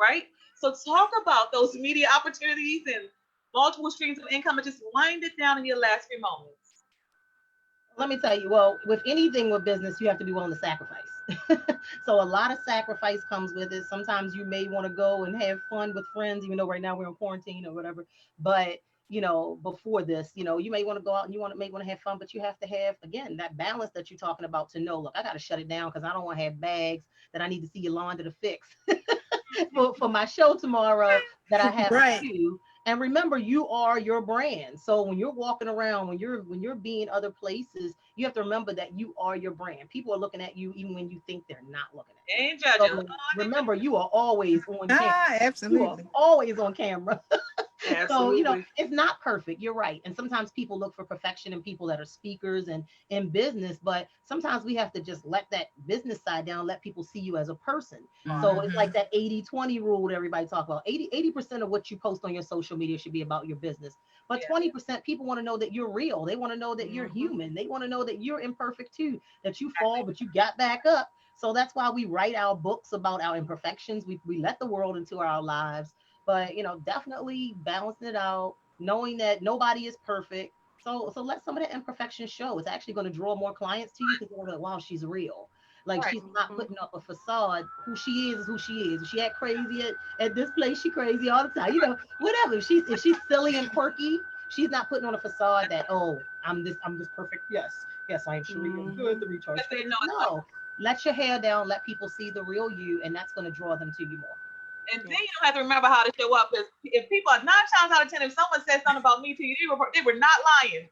right? So talk about those media opportunities and multiple streams of income, and just wind it down in your last few moments. Let me tell you, well, with anything with business, you have to be willing to sacrifice. So a lot of sacrifice comes with it. Sometimes you may want to go and have fun with friends, even though right now we're in quarantine or whatever. But before this, you may want to go out and may want to have fun, but you have to have, again, that balance that you're talking about, to know, look, I got to shut it down because I don't want to have bags that I need to see Yolanda to fix for my show tomorrow that I have to Right. do. And remember, you are your brand. So when you're walking around, when you're being other places, you have to remember that you are your brand. People are looking at you even when you think they're not looking at you. They ain't judging. So remember, you are always on camera. Ah, You are absolutely. always on camera. So, Absolutely. it's not perfect. You're right. And sometimes people look for perfection in people that are speakers and in business, but sometimes we have to just let that business side down, let people see you as a person. So it's like Hmm. that 80-20 rule that everybody talk about. 80% of what you post on your social media should be about your business. But Yeah. 20% people want to know that you're real. They want to know that you're Hmm. human. They want to know that you're imperfect too, that you fall, but you got back up. So that's why we write our books about our imperfections. We let the world into our lives, but definitely balancing it out, knowing that nobody is perfect. So let some of the imperfection show. It's actually going to draw more clients to you, because they're like, wow, she's real. Like, Right. she's not Hmm. putting up a facade. Who she is who she is. If she act crazy at this place, she crazy all the time. Whatever. If she's silly and quirky, she's not putting on a facade that, oh, I'm this perfect. Yes, I am Cherie. I'm good. Hmm. The recharge Because they strategist. know it's not. No, let your hair down. Let people see the real you, and that's going to draw them to you more. And then Yeah. you don't have to remember how to show up, because if people are 9 times out of 10, if someone says something about me to you, they were not lying.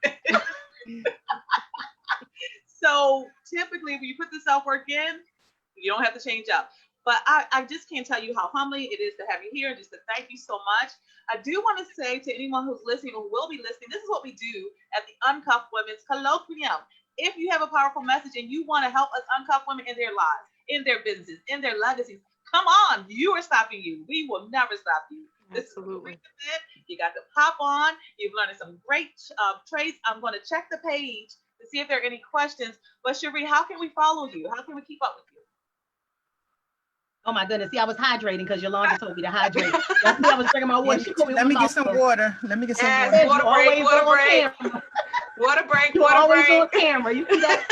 So typically, when you put the self work in, you don't have to change up. But I just can't tell you how humbling it is to have you here, and just to thank you so much. I do want to say to anyone who's listening or will be listening, this is what we do at the Uncuffed Women's Colloquium. If you have a powerful message and you want to help us uncuff women in their lives, in their business, in their legacies, come on. You are stopping you. We will never stop you. This is a Absolutely. prerequisite. You got to pop on. You've learned some great traits. I'm going to check the page to see if there are any questions. But Cherie, how can we follow you? How can we keep up with you? Oh my goodness. See, I was hydrating because Yolanda told me to hydrate. That's me. I was drinking my Yeah, water. me She too. put me Let on me my get mouth. some So water. Let me get some Yes. water. said you Water break. always Water on break. camera. Water break. You Water always on break. camera. You see that?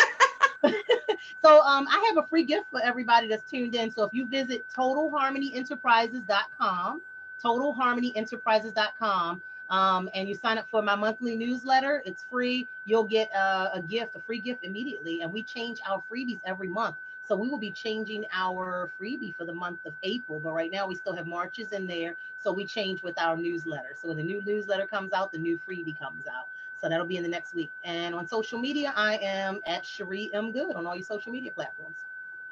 So I have a free gift for everybody that's tuned in. So if you visit totalharmonyenterprises.com, totalharmonyenterprises.com, and you sign up for my monthly newsletter, it's free. You'll get a free gift immediately. And we change our freebies every month. So we will be changing our freebie for the month of April, but right now we still have Marches in there. So we change with our newsletter. So when the new newsletter comes out, the new freebie comes out. So that'll be in the next week. And on social media, I am at Cherie M. Good on all your social media platforms.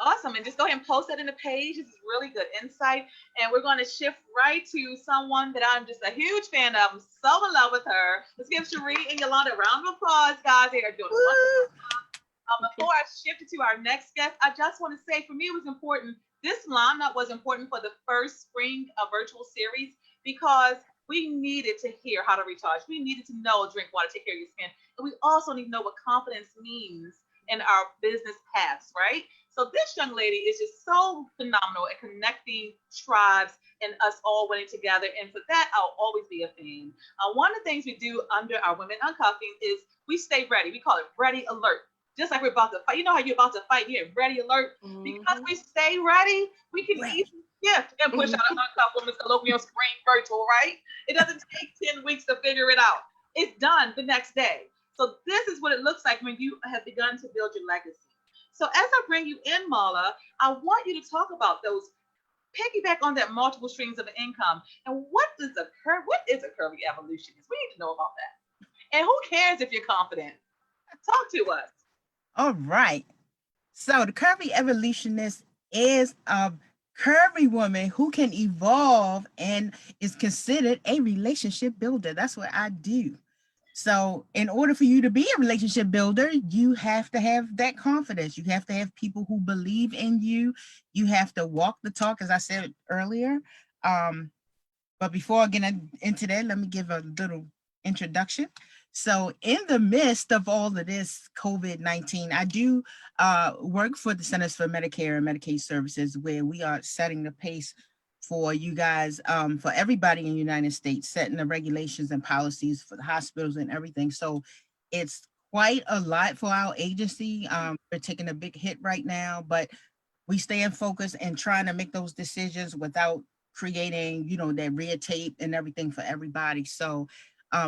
Awesome. And just go ahead and post that in the page. This is really good insight. And we're going to shift right to someone that I'm just a huge fan of. I'm so in love with her. Let's give Cherie and Yolanda a round of applause, guys. They are doing wonderful. Before I shift to our next guest, I just want to say for me, it was important. This lineup was important for the first spring virtual series because we needed to hear how to recharge. We needed to know, drink water, take care of your skin. And we also need to know what confidence means in our business paths, right? So this young lady is just so phenomenal at connecting tribes and us all winning together. And for that, I'll always be a fan. One of the things we do under our Women Uncuffing is we stay ready. We call it ready alert. Just like we're about to fight. You know how you're about to fight, you're ready alert. Because we stay ready, we can easily shift and push out an Uncuffed Women's Colloquium Spring Virtual, right? It doesn't take 10 weeks to figure it out. It's done the next day. So this is what it looks like when you have begun to build your legacy. So as I bring you in, Marla, I want you to talk about those, piggyback on that multiple streams of income. And what is a curvy evolutionist? We need to know about that. And who cares if you're confident? Talk to us. All right. So the curvy evolutionist is a curvy woman who can evolve and is considered a relationship builder. That's what I do. So in order for you to be a relationship builder, you have to have that confidence. You have to have people who believe in you. You have to walk the talk, as I said earlier. But before I get into that, let me give a little introduction. So in the midst of all of this COVID-19, I do work for the Centers for Medicare and Medicaid Services, where we are setting the pace for you guys, for everybody in the United States, setting the regulations and policies for the hospitals and everything. So it's quite a lot for our agency. We're taking a big hit right now, but we stay in focus and trying to make those decisions without creating, that red tape and everything for everybody. So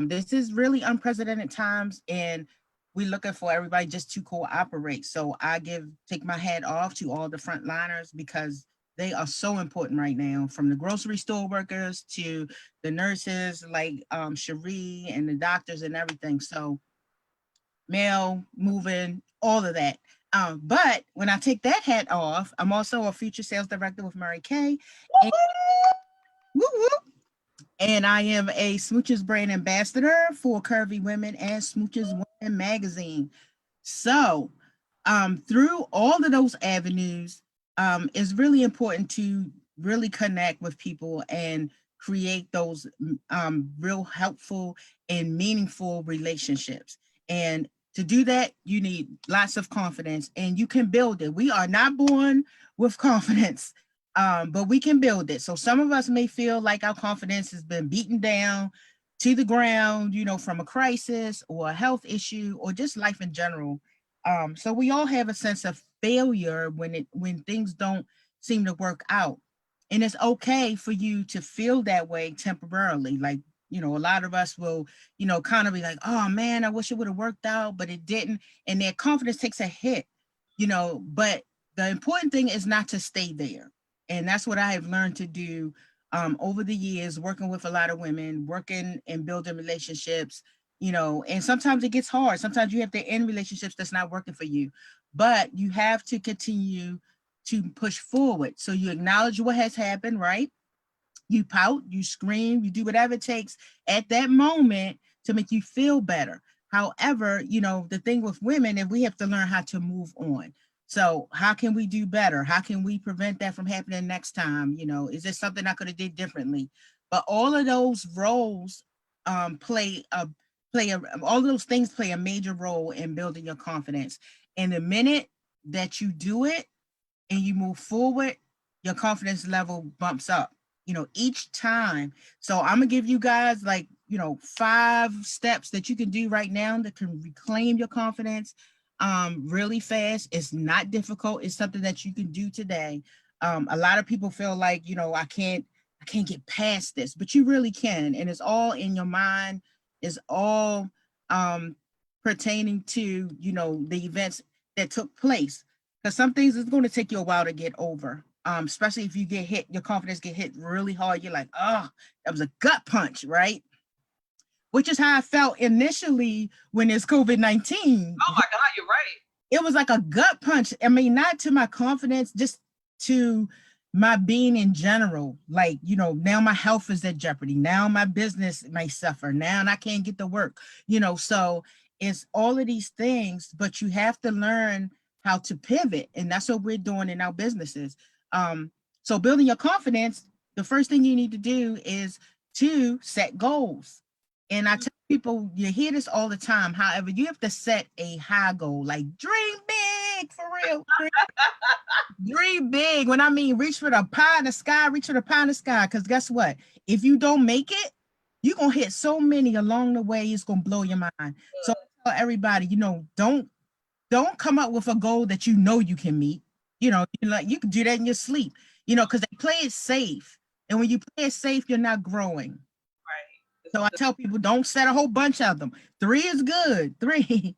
this is really unprecedented times, and we're looking for everybody just to cooperate. So I take my hat off to all the frontliners because they are so important right now, from the grocery store workers to the nurses like Cherie and the doctors and everything. So mail, moving, all of that. But when I take that hat off, I'm also a future sales director with Mary Kay. And, and I am a Smooches brand ambassador for Curvy Women and Smooches Women magazine. So through all of those avenues, it's really important to really connect with people and create those real helpful and meaningful relationships. And to do that, you need lots of confidence, and you can build it. We are not born with confidence, but we can build it. So some of us may feel like our confidence has been beaten down to the ground, from a crisis or a health issue or just life in general. So we all have a sense of failure when things don't seem to work out. And it's okay for you to feel that way temporarily. Like, a lot of us will, kind of be like, oh man, I wish it would have worked out, but it didn't. And their confidence takes a hit, but the important thing is not to stay there. And that's what I have learned to do over the years, working with a lot of women, working and building relationships, and sometimes it gets hard. Sometimes you have to end relationships that's not working for you, but you have to continue to push forward. So you acknowledge what has happened, right? You pout, you scream, you do whatever it takes at that moment to make you feel better. However, the thing with women is we have to learn how to move on. So how can we do better? How can we prevent that from happening next time? Is there something I could have did differently? But all of those roles all of those things play a major role in building your confidence. And the minute that you do it and you move forward, your confidence level bumps up, each time. So I'm gonna give you guys 5 steps that you can do right now that can reclaim your confidence really fast. It's not difficult. It's something that you can do today. A lot of people feel like, I can't get past this, but you really can. And it's all in your mind. It's all pertaining to, the events that took place. Because some things is going to take you a while to get over, especially if you get hit, your confidence get hit really hard. You're like, oh, that was a gut punch, right? Which is how I felt initially when it's COVID-19. Oh my God, you're right. it was like a gut punch. I mean, not to my confidence, just to my being in general. Like, you know, now my health is at jeopardy. Now my business may suffer. Now I can't get to work, you know. So it's all of these things, but you have to learn how to pivot. And that's what we're doing in our businesses. So building your confidence, the first thing you need to do is to set goals. And I tell people, you hear this all the time. However, you have to set a high goal, like dream big for real. Dream big. When I mean reach for the pie in the sky, reach for the pie in the sky. Because guess what? If you don't make it, you're going to hit so many along the way. It's going to blow your mind. So I tell everybody, you know, don't come up with a goal that you know you can meet. You know, you can do that in your sleep, you know, because they play it safe. And when you play it safe, you're not growing. So I tell people, don't set a whole bunch of them. 3 is good. 3.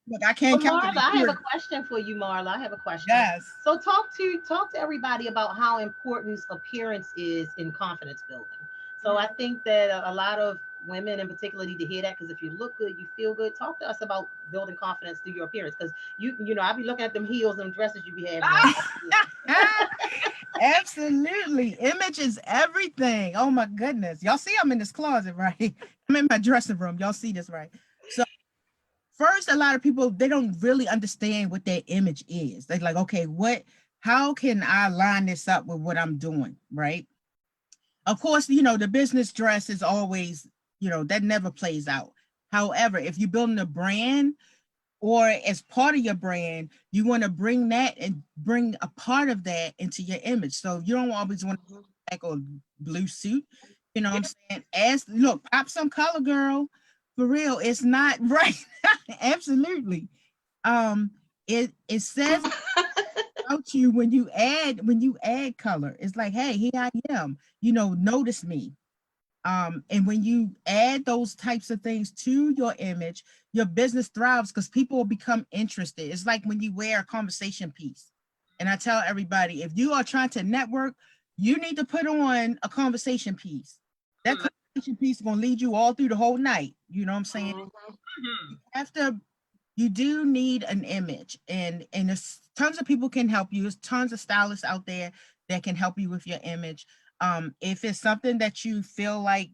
Look, I can't count. Marla, I have a question for you, Marla. I have a question. Yes. So talk to everybody about how important appearance is in confidence building. So I think that a lot of women in particular need to hear that, because if you look good, you feel good. Talk to us about building confidence through your appearance, because you know, I be looking at them heels and dresses you be having on. Absolutely. Image is everything. Oh my goodness. Y'all see I'm in this closet, right? I'm in my dressing room. Y'all see this, right? So first, a lot of people, they don't really understand what their image is. They're like, okay, how can I line this up with what I'm doing, right? Of course, you know, the business dress is always, you know, that never plays out. However, if you're building a brand, or as part of your brand, you want to bring that and bring a part of that into your image. So you don't always want to black or blue suit. You know what I'm saying? Look, pop some color, girl. For real, it's not right. Absolutely. It says about you when you add color. It's like, hey, here I am. You know, notice me. And when you add those types of things to your image, your business thrives because people will become interested. It's like when you wear a conversation piece. And I tell everybody, if you are trying to network, you need to put on a conversation piece. That conversation piece is going to lead you all through the whole night. You know what I'm saying? You do need an image, and there's tons of people can help you. There's tons of stylists out there that can help you with your image. If it's something that you feel like,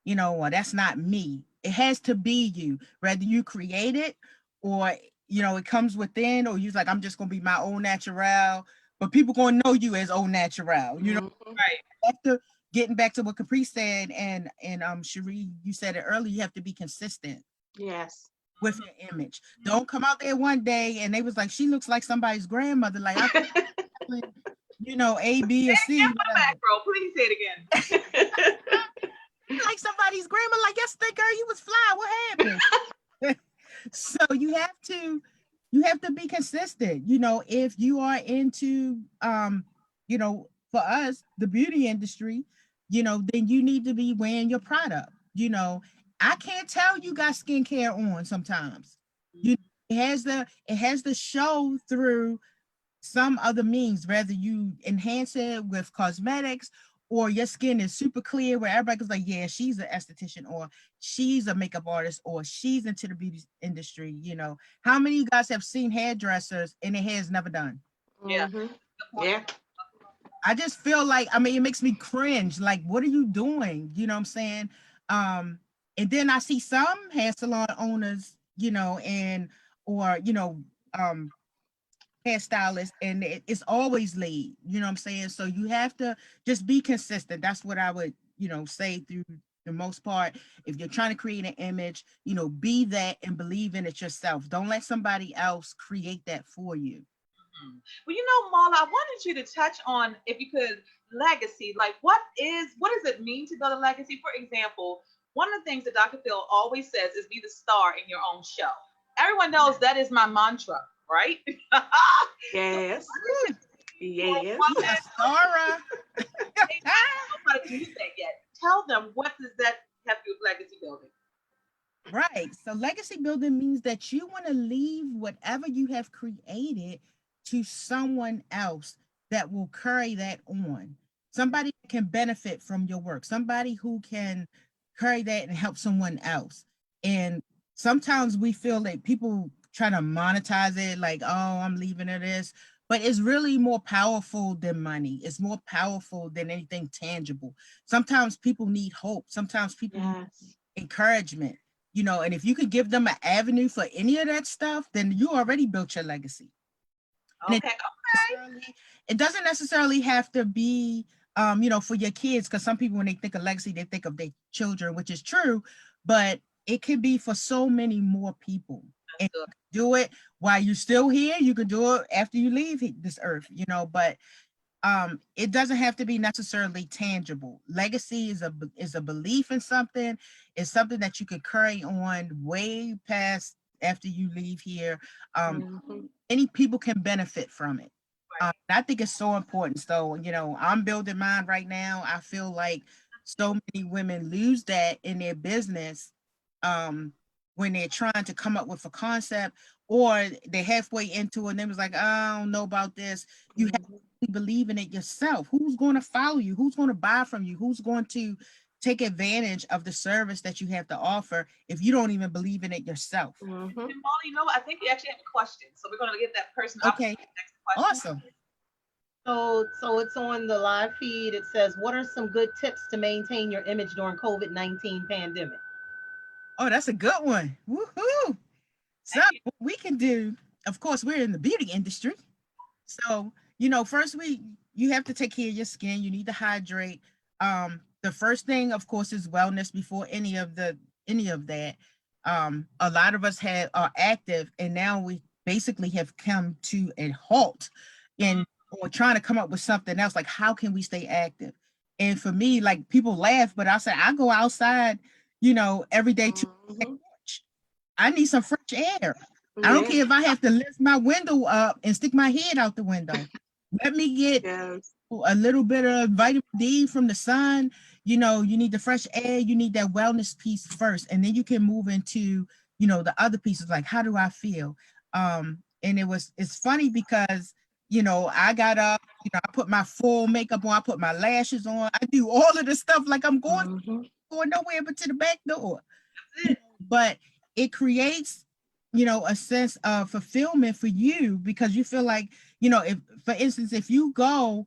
you know, well, that's not me, it has to be you, whether you create it or, you know, it comes within, or you're like, I'm just going to be my own natural, but people going to know you as own natural, you know, right? After getting back to what Caprice said, and Cherie, you said it earlier, you have to be consistent. Yes. With your image. Don't come out there one day and they was like, she looks like somebody's grandmother. Like, you know, A, B, or C. Back, bro. Please say it again. Like somebody's grandma. Like, yesterday, girl, you was fly. What happened? So you have to be consistent. You know, if you are into, you know, for us, the beauty industry, you know, then you need to be wearing your product. You know, I can't tell you got skincare on sometimes. You it has to show through some other means, whether you enhance it with cosmetics or your skin is super clear where everybody's like, yeah, she's an esthetician, or she's a makeup artist, or she's into the beauty industry. You know, how many of you guys have seen hairdressers and their hair's never done? Yeah. Yeah. I just feel like, I mean, it makes me cringe. Like, what are you doing? You know what I'm saying? And then I see some hair salon owners, you know, or hairstylists, and it's always late, you know what I'm saying? So you have to just be consistent. That's what I would, you know, say through the most part. If you're trying to create an image, you know, be that and believe in it yourself. Don't let somebody else create that for you. Well, you know, Marla, I wanted you to touch on, if you could, legacy. Like, what does it mean to build a legacy? For example, one of the things that Dr. Phil always says is be the star in your own show. Everyone knows that is my mantra, right? Yes. Yes. Sarah. Nobody can use that yet. Tell them, what does that have to do with legacy building? Right. So legacy building means that you want to leave whatever you have created to someone else that will carry that on. Somebody can benefit from your work, somebody who can carry that and help someone else. And sometimes we feel like people trying to monetize it, like, oh, I'm leaving it this. But it's really more powerful than money. It's more powerful than anything tangible. Sometimes people need hope. Sometimes people need encouragement, you know, and if you can give them an avenue for any of that stuff, then you already built your legacy. And it doesn't necessarily have to be, you know, for your kids, because some people, when they think of legacy, they think of their children, which is true, but it could be for so many more people. And you can do it while you're still here. You can do it after you leave this earth, you know, but it doesn't have to be necessarily tangible. Legacy is a belief in something. It's something that you can carry on way past after you leave here. Any people can benefit from it. I think it's so important. So, you know, I'm building mine right now. I feel like so many women lose that in their business when they're trying to come up with a concept, or they're halfway into it and they was like, I don't know about this. You have to believe in it yourself. Who's going to follow you? Who's going to buy from you? Who's going to take advantage of the service that you have to offer if you don't even believe in it yourself? And Molly, you know, I think we actually have a question, so we're going to give that person okay. Next question. Awesome. So it's on the live feed. It says, what are some good tips to maintain your image during COVID-19 pandemic? Oh, that's a good one. Woohoo! So what we can do, of course, we're in the beauty industry. So, you know, first you have to take care of your skin. You need to hydrate. The first thing, of course, is wellness before any of that. A lot of us are active, and now we basically have come to a halt or trying to come up with something else. Like, how can we stay active? And for me, like, people laugh, but I say I go outside, you know, every day to I need some fresh air. I don't care if I have to lift my window up and stick my head out the window. Let me get a little bit of vitamin D from the sun. You know, you need the fresh air. You need that wellness piece first. And then you can move into, you know, the other pieces, like, how do I feel? And it's funny because, you know, I got up, you know, I put my full makeup on, I put my lashes on. I do all of the stuff like I'm going nowhere but to the back door. But it creates, you know, a sense of fulfillment for you, because you feel like, you know, if, for instance, if you go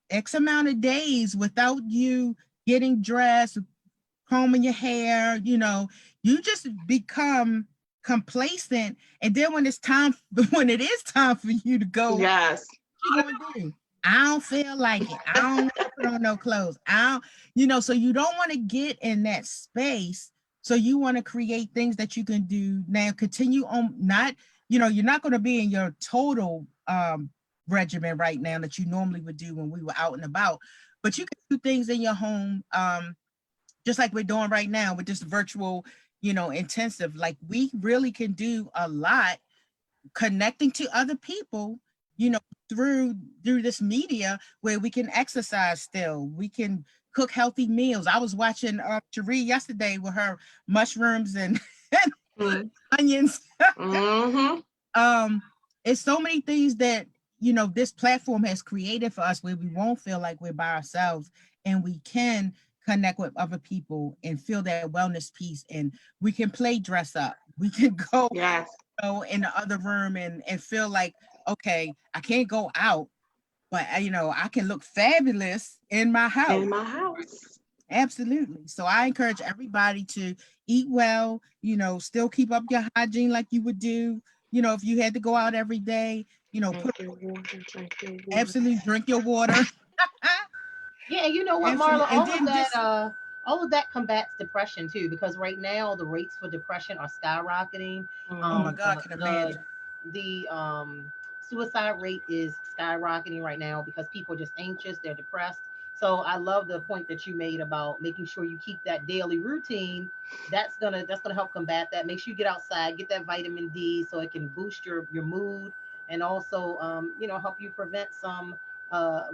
X amount of days without you getting dressed, combing your hair, you know, you just become complacent. And then when it is time for you to go, what you gonna do? I don't feel like it. I don't want to put on no clothes. You know, so you don't want to get in that space. So you want to create things that you can do now, continue on, not, you know, you're not going to be in your total regimen right now that you normally would do when we were out and about, but you can do things in your home, just like we're doing right now with this virtual, you know, intensive. Like, we really can do a lot connecting to other people, you know, through this media, where we can exercise still, we can cook healthy meals. I was watching Cherie yesterday with her mushrooms and onions. It's so many things that, you know, this platform has created for us, where we won't feel like we're by ourselves, and we can connect with other people and feel that wellness piece. And we can play dress up. We can go, go in the other room and feel like, okay, I can't go out, but you know, I can look fabulous in my house. Absolutely. So I encourage everybody to eat well, you know, still keep up your hygiene like you would do, you know, if you had to go out every day, you know, drink your water. Absolutely, drink your water. Yeah, you know what, Marla, all of that combats depression too, because right now the rates for depression are skyrocketing. Oh my God, I can imagine. The suicide rate is skyrocketing right now because people are just anxious, they're depressed. So I love the point that you made about making sure you keep that daily routine. That's gonna help combat that. Make sure you get outside, get that vitamin D, so it can boost your mood, and also you know, help you prevent some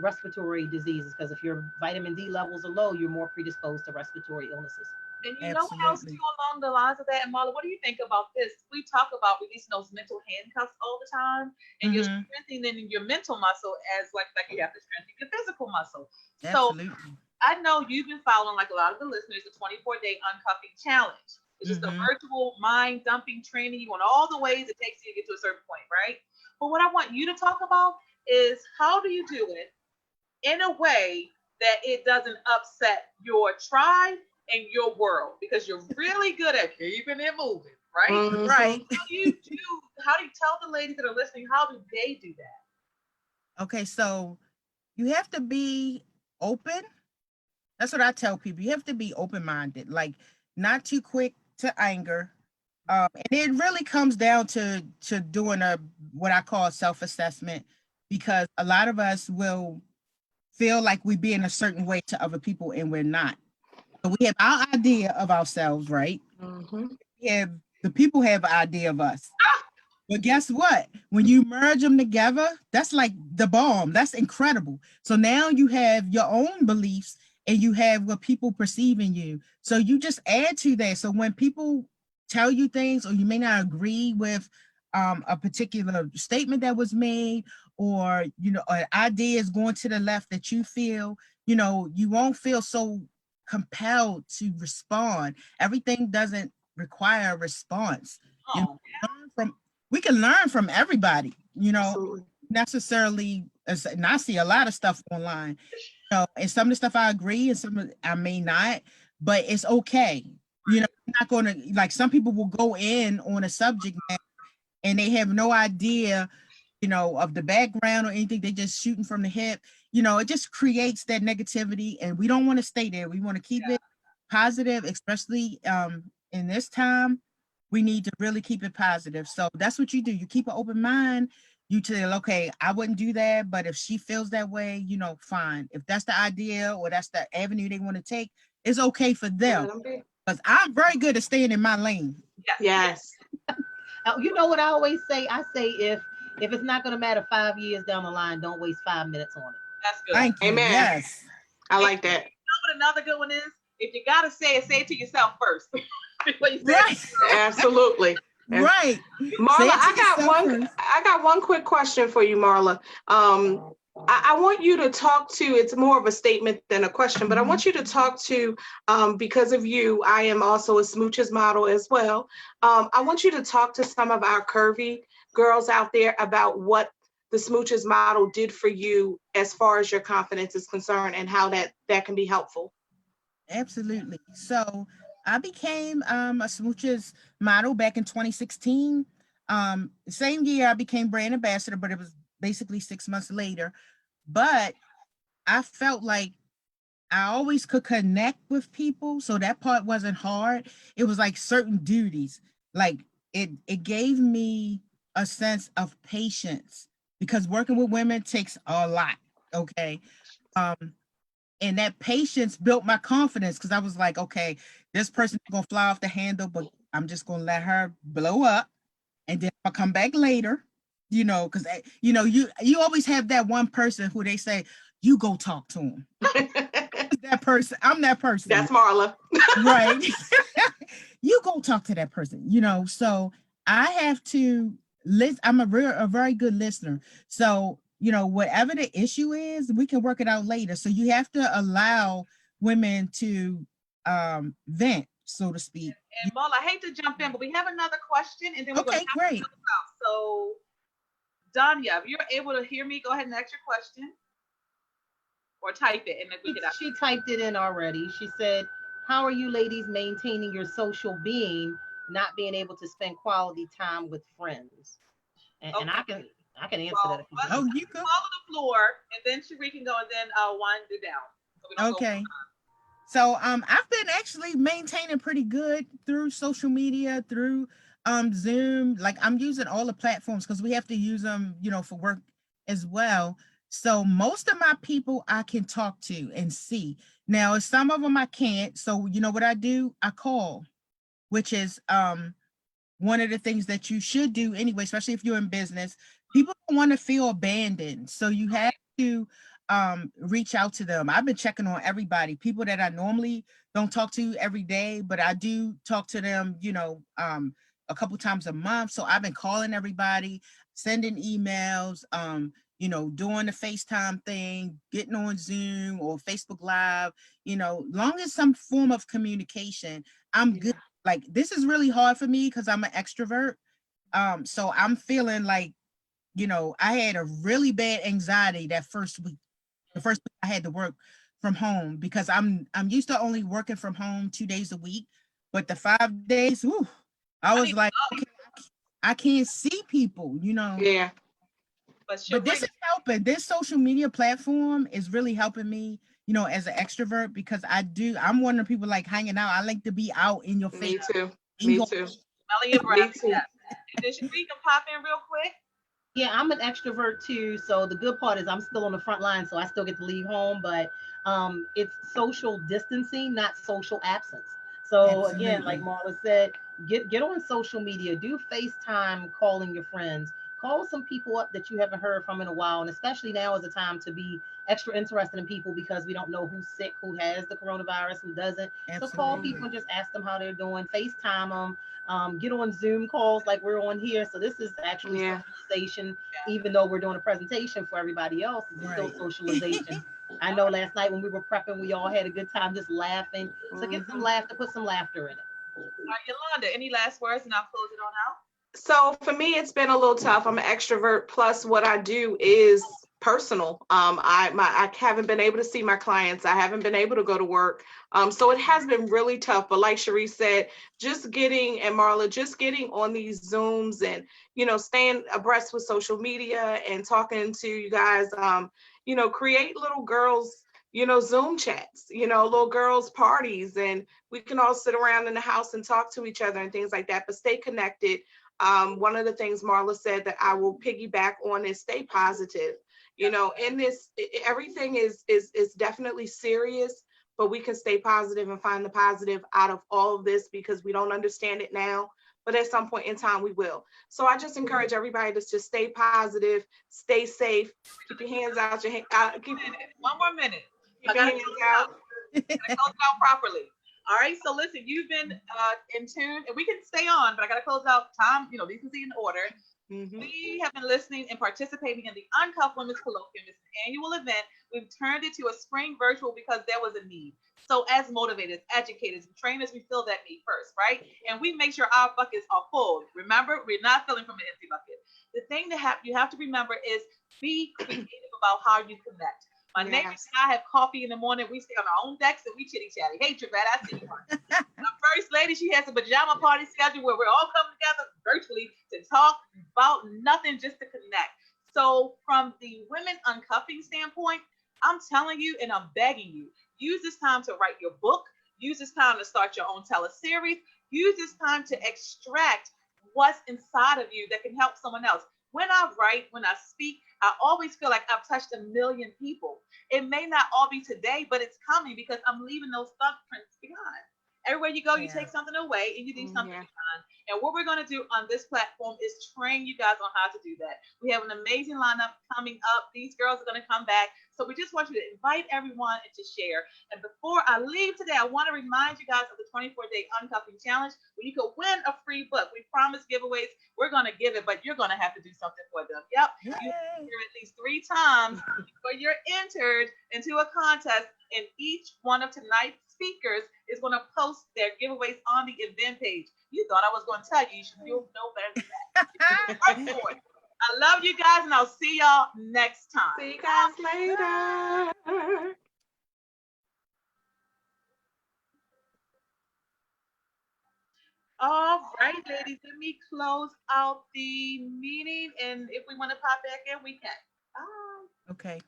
respiratory diseases, because if your vitamin D levels are low, you're more predisposed to respiratory illnesses. And you know what else too along the lines of that, and Marla, what do you think about this? We talk about releasing those mental handcuffs all the time, and you're strengthening your mental muscle as like you have to strengthen your physical muscle. Absolutely. So I know you've been following, like a lot of the listeners, the 24-day uncuffing challenge. It's just a virtual mind dumping training you on all the ways it takes you to get to a certain point, right? But what I want you to talk about is how do you do it in a way that it doesn't upset your tribe and your world, because you're really good at keeping it moving, right? Right. How do you tell the ladies that are listening, how do they do that? Okay, so you have to be open. That's what I tell people. You have to be open-minded, like not too quick to anger. And it really comes down to doing what I call self-assessment, because a lot of us will feel like we be in a certain way to other people and we're not. So we have our idea of ourselves, right? The people have an idea of us. But guess what? When you merge them together, that's like the bomb. That's incredible. So now you have your own beliefs and you have what people perceive in you. So you just add to that. So when people tell you things, or you may not agree with a particular statement that was made, or an idea is going to the left that you feel, you won't feel so compelled to respond. Everything doesn't require a response. We can learn from everybody, Absolutely. necessarily. And I see a lot of stuff online, and some of the stuff I agree and some of I may not, but it's okay. I'm not going to, like, some people will go in on a subject matter and they have no idea, of the background or anything. They just shooting from the hip. It just creates that negativity, and we don't want to stay there. We want to keep it positive, especially in this time. We need to really keep it positive. So that's what you do. You keep an open mind. You tell, okay, I wouldn't do that, but if she feels that way, fine. If that's the idea or that's the avenue they want to take, it's okay for them. Because I'm very good at staying in my lane. Yes. You know what I always say? I say if it's not going to matter 5 years down the line, don't waste 5 minutes on it. That's good. Thank you. Amen. Yes. I like that. You know what another good one is? If you gotta say it to yourself first. Before you say Right. Absolutely. Right. Marla, I got one quick question for you, Marla. I want you to talk to, it's more of a statement than a question, but I want you to talk to, because of you, I am also a smooches model as well. I want you to talk to some of our curvy girls out there about what the smooches model did for you as far as your confidence is concerned, and how that can be helpful. Absolutely. So I became a smooches model back in 2016. Same year I became brand ambassador, but it was basically 6 months later. But I felt like I always could connect with people, so that part wasn't hard. It was like certain duties. Like it gave me a sense of patience, because working with women takes a lot. Okay. And that patience built my confidence, because I was like, okay, this person's gonna fly off the handle, but I'm just gonna let her blow up, and then I'll come back later, because you always have that one person who they say, you go talk to him. That person, I'm that person. That's Marla. Right. You go talk to that person, so I have to listen. I'm a very good listener. So whatever the issue is, we can work it out later. So you have to allow women to vent, so to speak. And Marla, I hate to jump in, but we have another question, and then we're going to great. So, Danya, if you're able to hear me, go ahead and ask your question, or type it, and then we can. She typed it in already. She said, "How are you ladies maintaining your social being, not being able to spend quality time with friends?" And I can answer that. If you can follow the floor, and then Cherie can go, and then wind it down. So okay. So I've been actually maintaining pretty good through social media, through Zoom. Like, I'm using all the platforms because we have to use them, for work as well. So most of my people I can talk to and see. Now, some of them I can't. So you know what I do? I call, which is one of the things that you should do anyway, especially if you're in business. People don't want to feel abandoned. So you have to reach out to them. I've been checking on everybody, people that I normally don't talk to every day, but I do talk to them, a couple times a month. So I've been calling everybody, sending emails, doing the FaceTime thing, getting on Zoom or Facebook Live, long as some form of communication, I'm good. like, this is really hard for me because I'm an extrovert. So I'm feeling like, I had a really bad anxiety that first week. The first week I had to work from home because I'm used to only working from home 2 days a week, but the 5 days, whew, I was like, okay, I can't see people. Yeah. But this is helping. This social media platform is really helping me, as an extrovert, because I'm one of the people like hanging out. I like to be out in your face. Me too. Me too. Smelling your breath. Me too. Yes. We can pop in real quick. Yeah, I'm an extrovert too. So the good part is I'm still on the front line, so I still get to leave home. But it's social distancing, not social absence. So again, like Marla said, get on social media, do FaceTime calling your friends, call some people up that you haven't heard from in a while, and especially now is the time to be extra interested in people because we don't know who's sick, who has the coronavirus, who doesn't. So call people and just ask them how they're doing, FaceTime them, get on Zoom calls like we're on here. So this is actually socialization, even though we're doing a presentation for everybody else. It's still socialization. I know last night when we were prepping, we all had a good time just laughing. So get some laughter, put some laughter in it. All right, Yolanda, any last words, and I'll close it on out. So for me, it's been a little tough. I'm an extrovert. Plus, what I do is personal. I haven't been able to see my clients. I haven't been able to go to work. So it has been really tough. But like Cherie said, and Marla, just getting on these Zooms and staying abreast with social media and talking to you guys. Create little girls. Zoom chats. Little girls parties, and we can all sit around in the house and talk to each other and things like that. But stay connected. One of the things Marla said that I will piggyback on is stay positive. In this, everything is definitely serious, but we can stay positive and find the positive out of all of this because we don't understand it now, but at some point in time we will. So I just encourage everybody to just stay positive, stay safe, keep your hands out. One more minute. Keep your hands out. Close it out properly. All right, so listen, you've been in tune, and we can stay on, but I got to close out time, decency and order. Mm-hmm. We have been listening and participating in the Uncuffed Women's Colloquium. It's an annual event. We've turned it to a spring virtual because there was a need. So as motivators, educators, and trainers, we fill that need first, right? And we make sure our buckets are full. Remember, we're not filling from an empty bucket. The thing that you have to remember is be creative about how you connect. My neighbors and I have coffee in the morning. We stay on our own decks and we chitty chatty. Hey, Trevette, I see you. My first lady, she has a pajama party schedule where we're all coming together virtually to talk about nothing, just to connect. So from the women uncuffing standpoint, I'm telling you and I'm begging you, use this time to write your book. Use this time to start your own teleseries. Use this time to extract what's inside of you that can help someone else. When I write, when I speak, I always feel like I've touched 1 million people. It may not all be today, but it's coming because I'm leaving those thumbprints behind. Everywhere you go, you take something away and you leave something behind. And what we're going to do on this platform is train you guys on how to do that. We have an amazing lineup coming up. These girls are going to come back. So we just want you to invite everyone and to share. And before I leave today, I want to remind you guys of the 24-day uncuffing challenge where you can win a free book. We promise giveaways. We're going to give it, but you're going to have to do something for them. Yep. You have to hear at least 3 times before you're entered into a contest. And each one of tonight's speakers is going to post their giveaways on the event page. You thought I was going to tell you. You should know better than that. I love you guys, and I'll see y'all next time. See you guys later. All right, ladies, let me close out the meeting, and if we want to pop back in, we can. Bye. Okay.